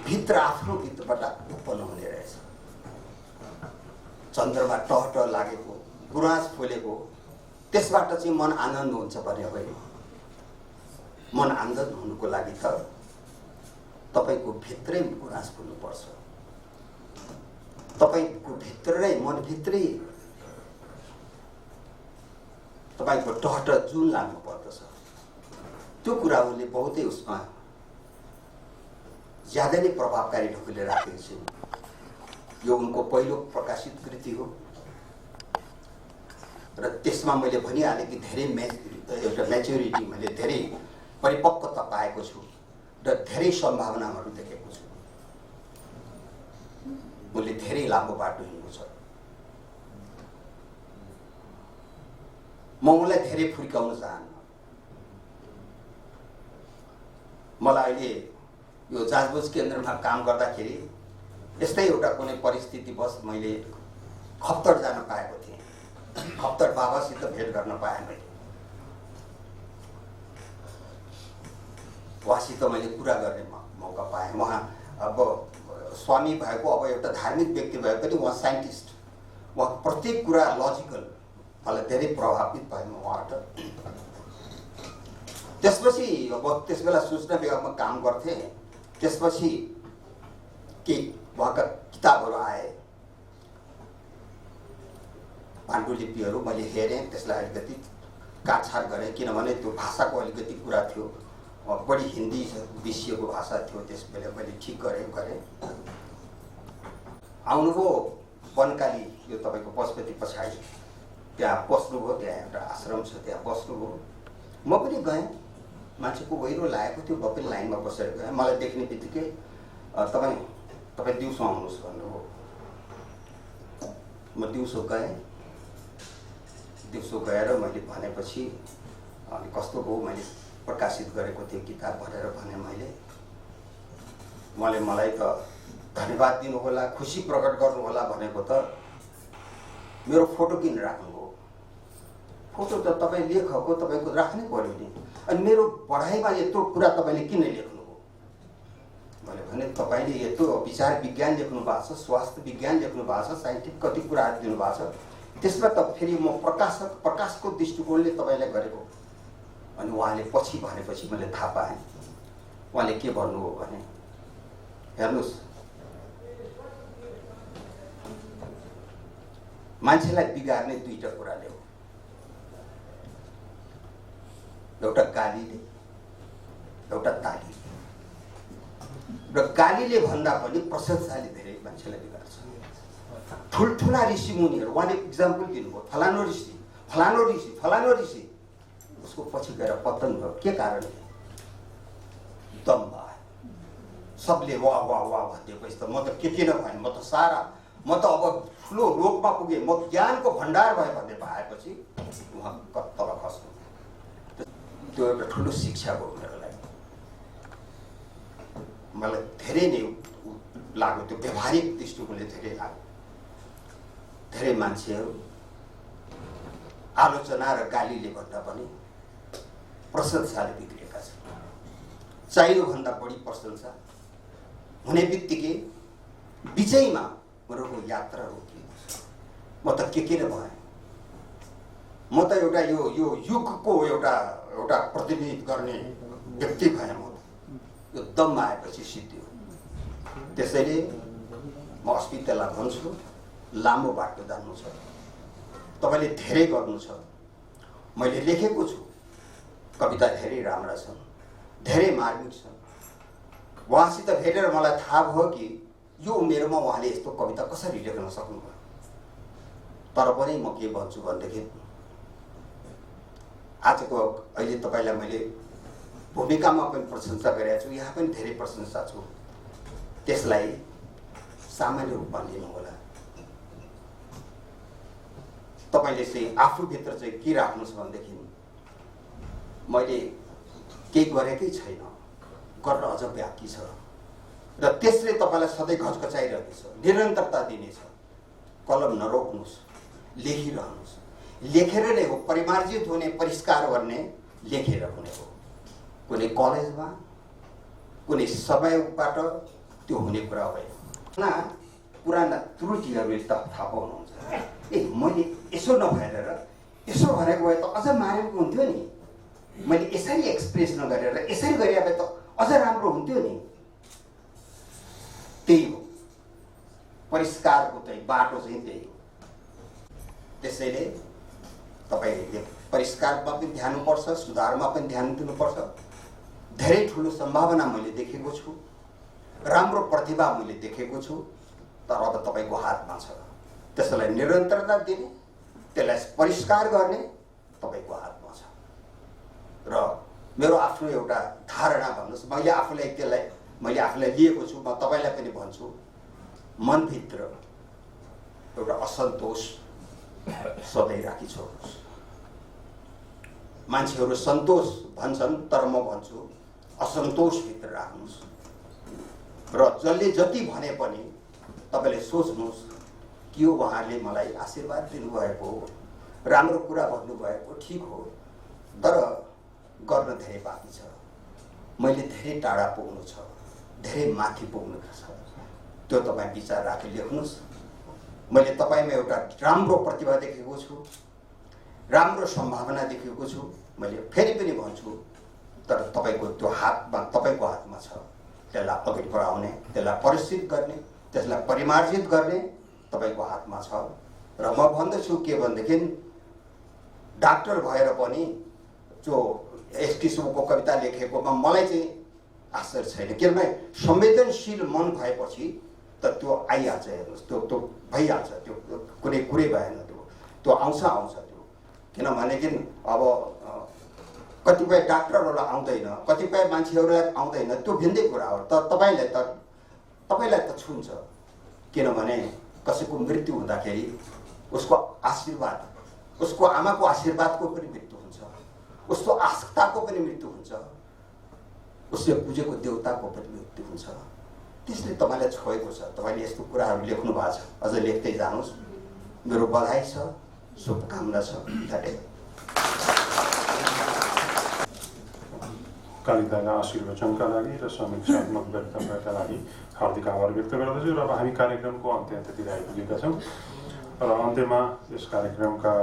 Speaker 9: भित्र आफ्नो भित्रबाट उत्पन्न हुने रहेछ। चन्द्रमा टह लागेको, गुराँस फुलेको, त्यसबाट चाहिँ मन आनन्द हुन्छ भने होइन। मन आनन्द हुनुको लागि त तपाईँको भित्रै गुराँस फुल्नुपर्छ। तपाईँको भित्रै मनभित्रै तपाईँको टहट जुन लाग्नु पर्दछ। त्यो कुरा उनले बहुतै उसमा ज्यादा नै प्रभावकारी ढङ्गले राखेको छु। यो उनको पहिलो प्रकाशित कृति हो र त्यसमा मैले भनिहालेँ कि धेरै एउटा म्याच्युरिटी, मैले धेरै परिपक्वता पाएको छु र धेरै सम्भावनाहरू देखेको छु। उनले धेरै लामो बाटो हिँड्नु छ। म उनलाई धेरै फुर्काउन चाहन्न। मलाई अहिले यो जाँचबुझ केन्द्रमा काम गर्दाखेरि यस्तै एउटा कुनै परिस्थितिवश मैले खप्तर जान पाएको थिएँ। खप्तर बाबासित भेट गर्न पाएँ मैले। उहाँसित मैले कुरा गर्ने मौका पाएँ। उहाँ अब स्वामी भएको, अब एउटा धार्मिक व्यक्ति भए पनि उहाँ साइन्टिस्ट, उहाँ प्रत्येक कुरा लजिकल, मलाई धेरै प्रभावित भएँ म उहाँबाट। त्यसपछि अब त्यस बेला सूचना विभागमा काम गर्थेँ। त्यसपछि केही उहाँका किताबहरू आए पाण्डुलिपिहरू मैले हेरेँ, त्यसलाई अलिकति काटछाट गरेँ, किनभने त्यो भाषाको अलिकति कुरा थियो, बढी हिन्दी विषयको भाषा थियो। त्यसबेला मैले ठिक गरेँ। आउनुभयो वनकाली, यो तपाईँको पशुपति पछाडि, त्यहाँ बस्नुभयो, त्यहाँ एउटा आश्रम छ, त्यहाँ बस्नुभयो। म पनि गएँ, मान्छेको गहिरो लागेको थियो, म पनि लाइनमा बसेर गएँ। मलाई देख्ने बित्तिकै तपाईँ दिउँसो आउनुहोस् भन्नुभयो। म दिउँसो गएँ, दिउँसो गएर मैले भनेपछि अनि कस्तो भयो, मैले प्रकाशित गरेको थियो किताब भनेर भने मैले। उहाँले मलाई त धन्यवाद दिनुहोला, खुसी प्रकट गर्नुहोला भनेको त मेरो फोटो किन राख्नुभयो? फोटो त तपाईँ लेखको तपाईँको राख्नै पर्यो नि। अनि मेरो पढाइमा यत्रो कुरा तपाईँले किन लेख्नुभयो? मैले भने तपाईँले यत्रो विचार विज्ञान लेख्नु भएको छ, स्वास्थ्य विज्ञान लेख्नु भएको छ, साइन्टिफिक कति कुराहरू दिनुभएको छ, त्यसमा त फेरि म प्रकाशको दृष्टिकोणले तपाईँलाई गरेको। अनि उहाँले पछि भनेपछि मैले थाहा पाएँ उहाँले के भन्नुभयो भने, हेर्नुहोस्, मान्छेलाई बिगार्ने दुईटा कुराले हो, एउटा गालीले, एउटा तालीले। र गालीले भन्दा पनि प्रशंसाले धेरै मान्छेलाई बिगार्छ। ठुल्ठुला ऋषि मुनिहरू, उहाँले इक्जाम्पल दिनुभयो, फलानो ऋषि, फलानो ऋषि, फलानो ऋषि, उसको पछि गएर पतन भयो। के कारणले? दम भयो। सबले वाह वाह वाह भनिदिएपछि त म त के नभएँ, म त अब ठुलो लोकमा पुगेँ, म ज्ञानको भण्डार भएँ भन्ने भएपछि उहाँ तल खस्नु। त्यो एउटा ठुलो शिक्षा भयो मेरो लागि। मलाई धेरै नै लाग्यो, त्यो व्यवहारिक दृष्टिकोणले धेरै लाग्यो। धेरै मान्छेहरू आलोचना र गालीले भन्दा पनि प्रशंसाले बिग्रिएका छन्। चाहियोभन्दा बढी प्रशंसा हुने बित्तिकै बिचैमा मेरो यात्रा रोकिएको छ। म त के न भएँ, म त एउटा यो युगको एउटा प्रतिनिधित्व गर्ने व्यक्ति भएँ। म यो दम आएपछि सिद्धियो। त्यसैले म अस्पिताललाई भन्छु, लामो बाटो जान्नु छ, तपाईँले धेरै गर्नु छ। मैले लेखेको छु, कविता धेरै राम्रा छन्, धेरै मार्मिक छन्। उहाँसित भेटेर मलाई थाहा भयो कि यो उमेरमा उहाँले यस्तो कविता कसरी लेख्न सक्नुभयो। तर पनि म के भन्छु भनेदेखि, आजको अहिले तपाईँलाई मैले भूमिकामा पनि प्रशंसा गरेको छु, यहाँ पनि धेरै प्रशंसा छु। त्यसलाई सामान्य रूपमा लिनु होला। तपाईँले चाहिँ आफूभित्र चाहिँ के राख्नु छ भनेदेखि, मैले केही गरेकै छैन, गर्न अझ बाँकी छ, र त्यसले तपाईँलाई सधैँ घचघचाइरहेको छ, निरन्तरता दिनेछ। कलम नरोक्नुहोस्, लेखिरहनुहोस्। लेखेर नै हो परिमार्जित हुने, परिष्कार गर्ने, लेखेर हुने हो। कुनै कलेजमा कुनै समयबाट त्यो हुने कुरा होइन। पुराना त्रुटिहरू थाहा पाउनुहुन्छ। मैले यसो नभएर यसो भनेको भए त अझ मारेको हुन्थ्यो नि, मैले यसरी एक्सप्रेस नगरेर यसरी गरे भए त अझ राम्रो हुन्थ्यो नि। त्यही हो परिष्कारको चाहिँ बाटो चाहिँ त्यही हो। त्यसैले तपाईँले परिष्कारमा पनि ध्यान दिनुपर्छ, सुधारमा पनि ध्यान दिनुपर्छ। धेरै ठुलो सम्भावना मैले देखेको छु, राम्रो प्रतिभा मैले देखेको छु, तर अब तपाईँको हातमा छ। त्यसलाई निरन्तरता दिने, त्यसलाई परिष्कार गर्ने तपाईँको हातमा छ। र मेरो आफ्नो एउटा धारणा भन्नुहोस्, मैले आफूलाई लिएको छु, म तपाईँलाई पनि भन्छु, मनभित्र एउटा असन्तोष सधैँ राखिछोड्नुहोस्। मान्छेहरू सन्तोष भन्छन्, तर म भन्छु असन्तोषभित्र राख्नुहोस्। र जसले जति भने पनि तपाईँले सोच्नुहोस् कि यो उहाँले मलाई आशीर्वाद दिनुभएको हो, राम्रो कुरा भन्नुभएको ठिक हो, तर गर्न धेरै बाँकी छ। मैले धेरै टाढा पुग्नु छ, धेरै माथि पुग्नु छ। त्यो तपाईँ विचार राखेर लेख्नुहोस्। मैले तपाईँमा एउटा राम्रो प्रतिभा देखेको छु, राम्रो सम्भावना देखेको छु। मैले फेरि पनि भन्छु, तर तपाईँको त्यो हातमा, तपाईँको हातमा छ। त्यसलाई अगाडि बढाउने, त्यसलाई परिष्कृत गर्ने, त्यसलाई परिमार्जित गर्ने तपाईँको हातमा छ। र म भन्दछु के भनेदेखि डाक्टर भएर पनि जो एसटी सुब्बाको कविता लेखेकोमा मलाई चाहिँ आश्चर्य छैन, किनभने संवेदनशील मन भएपछि त त्यो आइहाल्छ। हेर्नुहोस्, त्यो भइहाल्छ, त्यो कुनै कुरै भएन, त्यो आउँछ त्यो। किनभनेदेखि अब कतिपय डाक्टरहरूलाई आउँदैन, कतिपय मान्छेहरूलाई आउँदैन, त्यो भिन्दै कुरा हो। तर तपाईँलाई त छुन्छ, किनभने कसैको मृत्यु हुँदाखेरि उसको आशीर्वाद, उसको आमाको आशीर्वादको पनि मृत्यु हुन्छ, उसको आस्थाको पनि मृत्यु हुन्छ, उसले पुजेको देवताको पनि मृत्यु हुन्छ। त्यसले तपाईँलाई छोएको छ। तपाईँले यस्तो कुराहरू लेख्नु भएको छ, अझ लेख्दै जानुहोस्। मेरो बधाई छ, शुभकामना छ।
Speaker 6: कालिदाका आशीर्वचनका लागि र समीक्षात्मक वक्तव्यका लागि हार्दिक आभार व्यक्त गर्दछु। र अब हामी कार्यक्रमको अन्त्यतिर आइपुगेका छौँ र अन्त्यमा यस कार्यक्रमका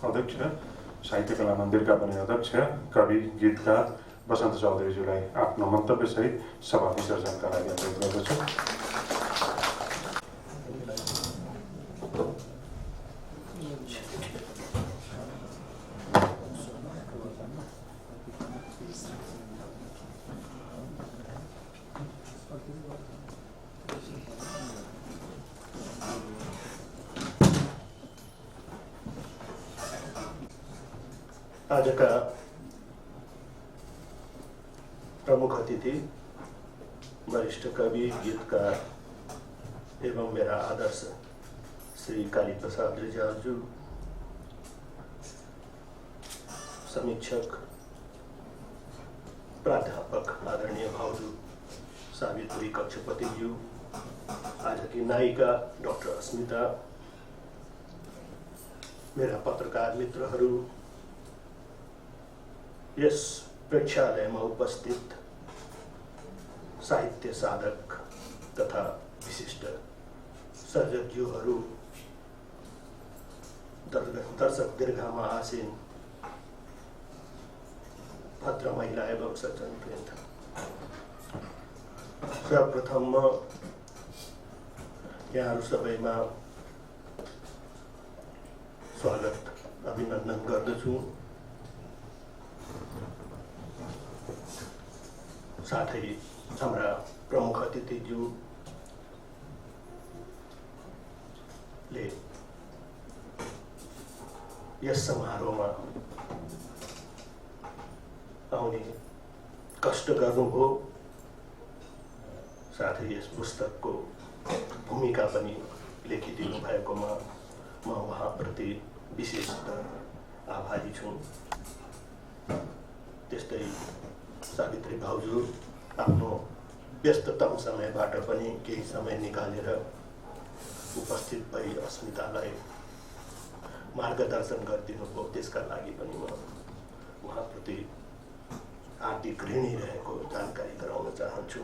Speaker 6: अध्यक्ष, साहित्य कला मन्दिरका पनि अध्यक्ष, कवि, गीतकार बसन्त चौधरीज्यूलाई आफ्नो मन्तव्यसहित सभा विसर्जनका लागि अनुरोध गर्दछु।
Speaker 5: आजका प्रमुख अतिथि वरिष्ठ कवि, गीतकार एवं मेरा आदर्श श्री कालीप्रसाद रिजालज्यू, समीक्षक प्राध्यापक आदरणीय भाउजू सावित्री कक्षपतिज्यू, आज की नायिका डाक्टर अस्मिता, मेरा पत्रकार मित्रहरू, यस प्रेक्षालयमा उपस्थित साहित्य साधक तथा विशिष्ट सर्जकज्यूहरू, दर्शक दीर्घामा आसीन भद्र महिला एवं सज्जनवृन्द, सर्वप्रथम म यहाँहरू सबैमा स्वागत अभिनन्दन गर्दछु। साथै हाम्रा प्रमुख अतिथिज्यूले यस समारोहमा आउने कष्ट गर्नुभयो, साथै यस पुस्तकको भूमिका पनि लेखिदिनु भएकोमा म उहाँप्रति विशेष आभारी छु। त्यस्तै सावित्री भाउजू आफ्नो व्यस्ततम समयबाट पनि केही समय निकालेर उपस्थित भई अस्मितालाई मार्गदर्शन गरिदिनुभयो, त्यसका लागि पनि म उहाँप्रति हार्दिक ऋणी रहेको जानकारी गराउन चाहन्छु।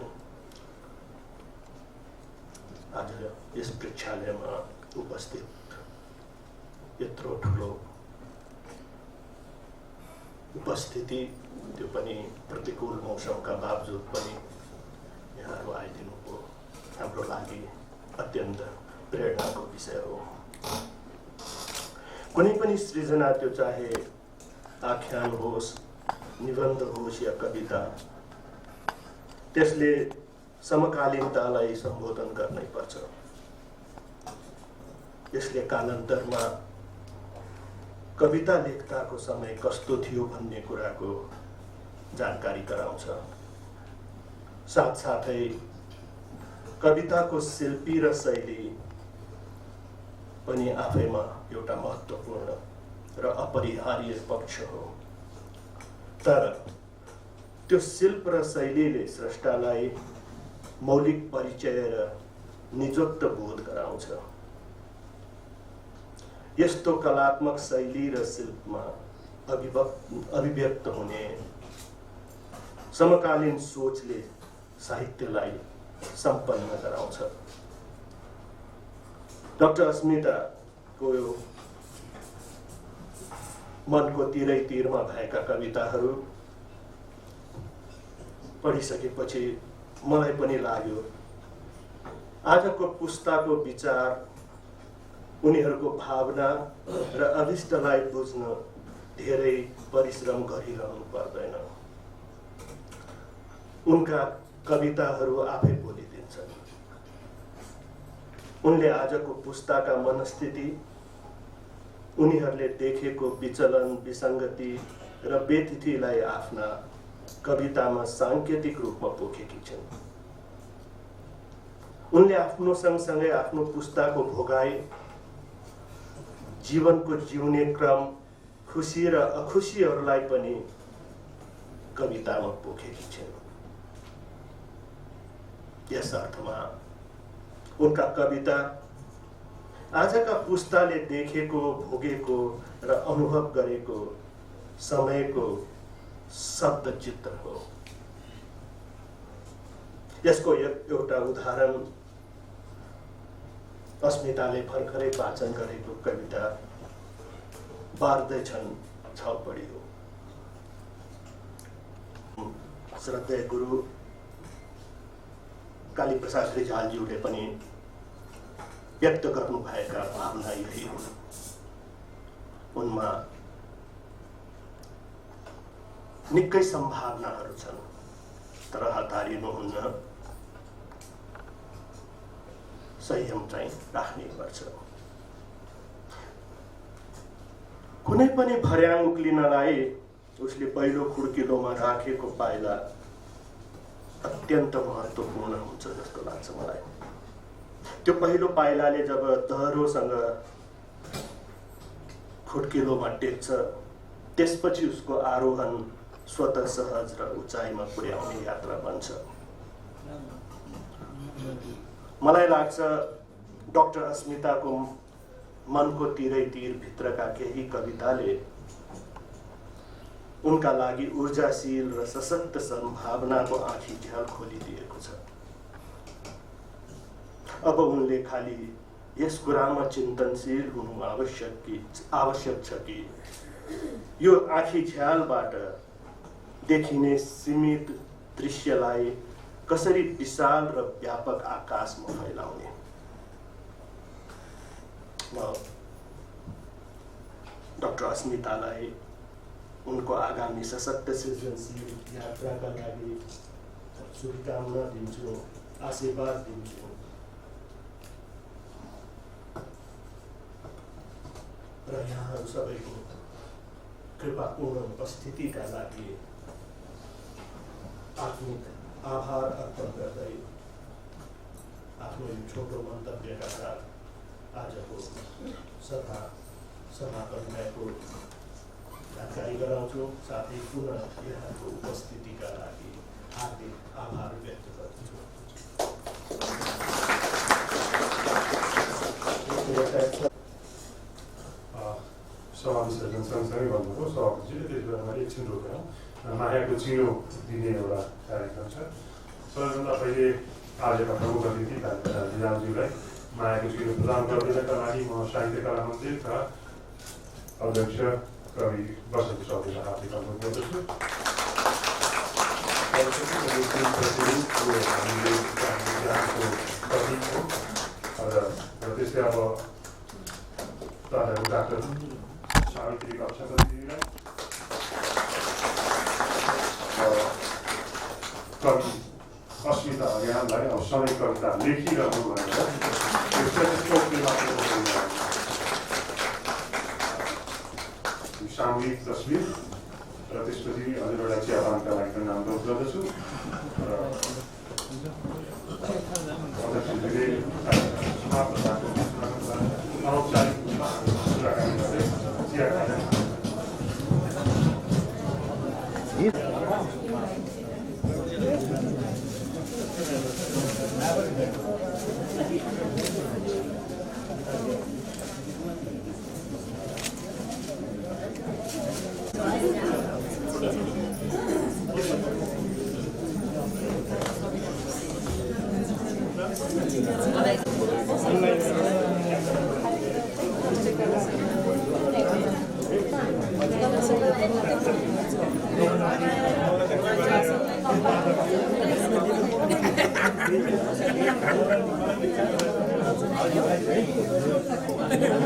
Speaker 5: आज यस प्रेक्षालयमा उपस्थित यत्रो ठुलो उपस्थिति, त्यो पनि प्रतिकूल मौसमका बावजुद पनि यहाँहरू आइदिनुभयो, हाम्रो लागि अत्यन्त प्रेरणाको विषय हो। कुनै पनि सृजना, त्यो चाहे आख्यान होस्, निबन्ध होस् या कविता, त्यसले समकालीनतालाई सम्बोधन गर्नै पर्छ। यसले कालान्तरमा कविता लेख्दाको समय कस्तो थियो भन्ने कुराको जानकारी गराउँछ। साथसाथै कविताको शिल्पी र शैली पनि आफैमा एउटा महत्त्वपूर्ण र अपरिहार्य पक्ष हो। तर त्यो शिल्प र शैलीले स्रष्टालाई मौलिक परिचय र निजत्व बोध गराउँछ। यस्तो कलात्मक शैली र शिल्पमा अभिव्यक्त हुने समकालीन सोचले साहित्यलाई सम्पन्न गराउँछ। डाक्टर अस्मिताको मनको तिरै तिरमा भएका कविताहरू पढिसकेपछि मलाई पनि लाग्यो आजको पुस्ताको विचार उनीहरूको भावना र अभिष्टलाई बुझ्न धेरै परिश्रम गरिरहनु पर्दैन। उनका कविताहरू आफै बोलिदिन्छन्। उनले आजको पुस्ताका मनस्थिति, उनीहरूले देखेको विचलन, विसङ्गति र व्यतिथिलाई आफ्ना कवितामा साङ्केतिक रूपमा पोखेकी छिन्। उनले आफ्नो सँगसँगै आफ्नो पुस्ताको भोगाई, जीवनको जिउने क्रम, खुसी र अखुसीहरूलाई पनि कवितामा पोखेकी छिन्। यस अर्थमा उनका कविता आजका पुस्ताले देखेको, भोगेको र अनुभव गरेको समयको शब्द चित्र हो। यसको एउटा उदाहरण अस्मिताले भर्खरै वाचन गरेको कविता बार्दैछन् छाउपडी हो। श्रद्धेय गुरु काली प्रसाद रिजालज्यूले पनि व्यक्त गर्नुभएका भावना यही हुन्। उनमा निकै सम्भावनाहरू छन्, तर हतारिनुहुन्न, संयम चाहिँ राख्नै पर्छ। कुनै पनि भर्याङ उक्लिनलाई उसले पहिलो खुड्किलोमा राखेको पाइला अत्यन्त महत्त्वपूर्ण हुन्छ जस्तो लाग्छ मलाई। त्यो पहिलो पाइलाले जब दह्रोसँग खुड्किलोमा टेक्छ, त्यसपछि उसको आरोहण स्वतः सहज र उचाइमा पुर्याउने यात्रा बन्छ। मलाई लाग्छ डाक्टर अस्मिताको मनको तिरै तिर भित्रका केही कविताले उनका लागि ऊर्जाशील र सशक्त सम्भावनाको आँखी झ्याल खोलिदिएको छ। अब उनले खालि यस कुरामा चिन्तनशील हुनु आवश्यक छ कि यो आँखी झ्यालबाट देखिने सीमित दृश्यलाई कसरी विशाल र व्यापक आकाशमा फैलाउने। म डाक्टर अस्मितालाई उनको आगामी सशक्त सृजनशील यात्राका लागि शुभकामना दिन्छु, आशीर्वाद दिन्छु र यहाँहरू सबैको कृपापूर्ण उपस्थितिका लागि आत्मिक आभार अर्पण गर्दै आफ्नो यो छोटो मन्तव्यका साथ आजको सभा समापन भएको जानकारी गराउँछु। साथै पुनः यहाँको उपस्थितिका लागि हार्दिक आभार व्यक्त गर्दछु।
Speaker 6: सभा विसर्जन सँगसँगै भन्नुभयो सभापतिजीले, त्यति बेला मैले एकछिन रोकेँ। मायाको चिनो दिने एउटा कार्यक्रम छ। सबैभन्दा पहिले आजका प्रमुख अतिथि रिजालज्यूलाई मायाको चिनो प्रदान गरिदिनका लागि म साहित्य कला मन्दिरका अध्यक्ष कवि वसन्त चौधरीलाई हार्दिक अनुरोध गर्दछु। र त्यस्तै अब तपाईँहरू डाक्टर सावित्री कक्षा दिदीलाई, कवि अस्मिता अज्ञानलाई अब सधैँ कविता लेखिरहनु भनेर सामूहिक तस्बिर र त्यसपछि हजुरहरूलाई चियापानका लागि पनि अनुरोध गर्दछु। र अध्यक्षजीले समाप्त भएको अनौपचारिक कुराकानी गर्दै चिया खाने
Speaker 1: Thank you.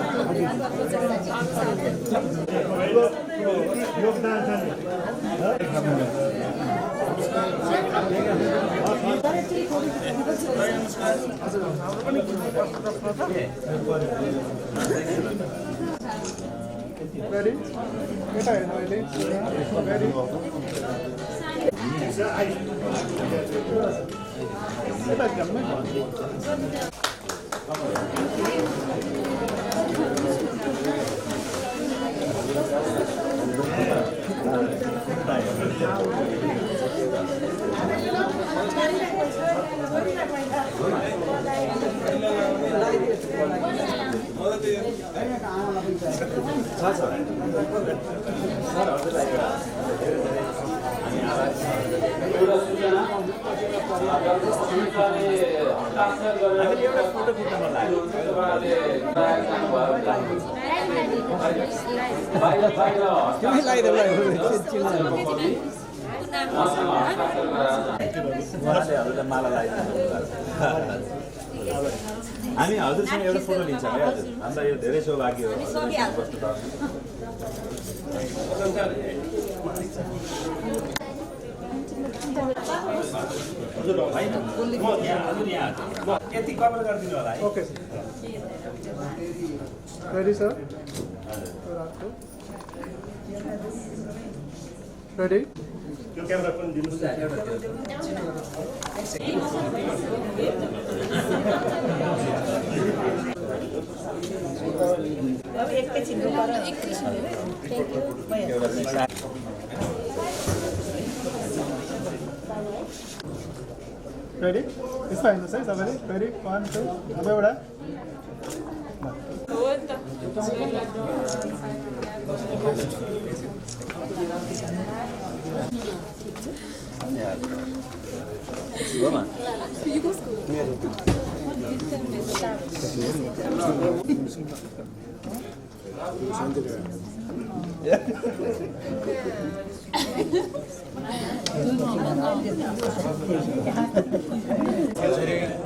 Speaker 3: माला लगाइदिनु हामी हजुरसँग एउटा फोटो लिन्छौँ है हजुर हामीलाई यो धेरै सौभाग्य हो बस्नु पाउनु हजुर भाइ हजुर यहाँ यति कभर गरिदिनु होला है
Speaker 10: ओके रेडी सर रेडी
Speaker 6: त्यो क्यामेरा पनि दिनुहोस्
Speaker 10: रेडी यस्तो हेर्नुहोस् है सबैले रेडी 1 2 अब एउटा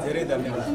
Speaker 3: धेरै धन्यवाद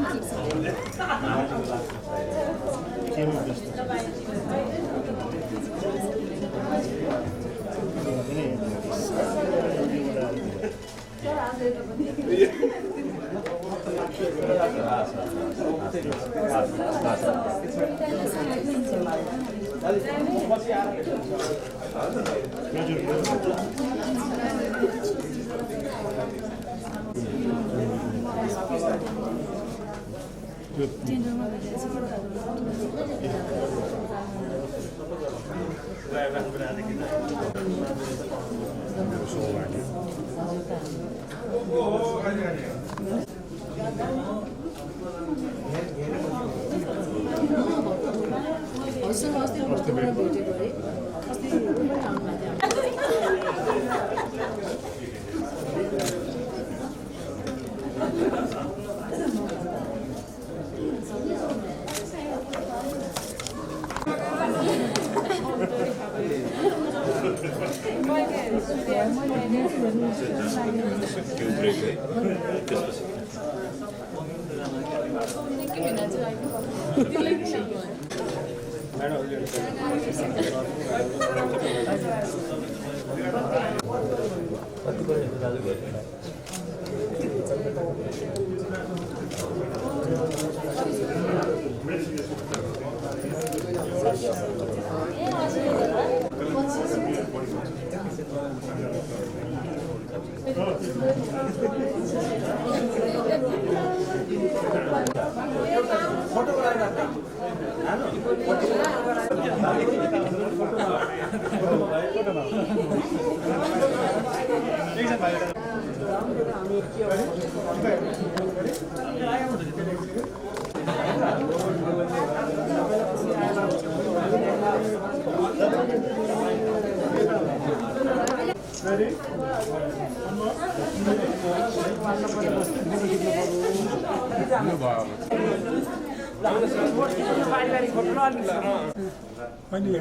Speaker 10: When do you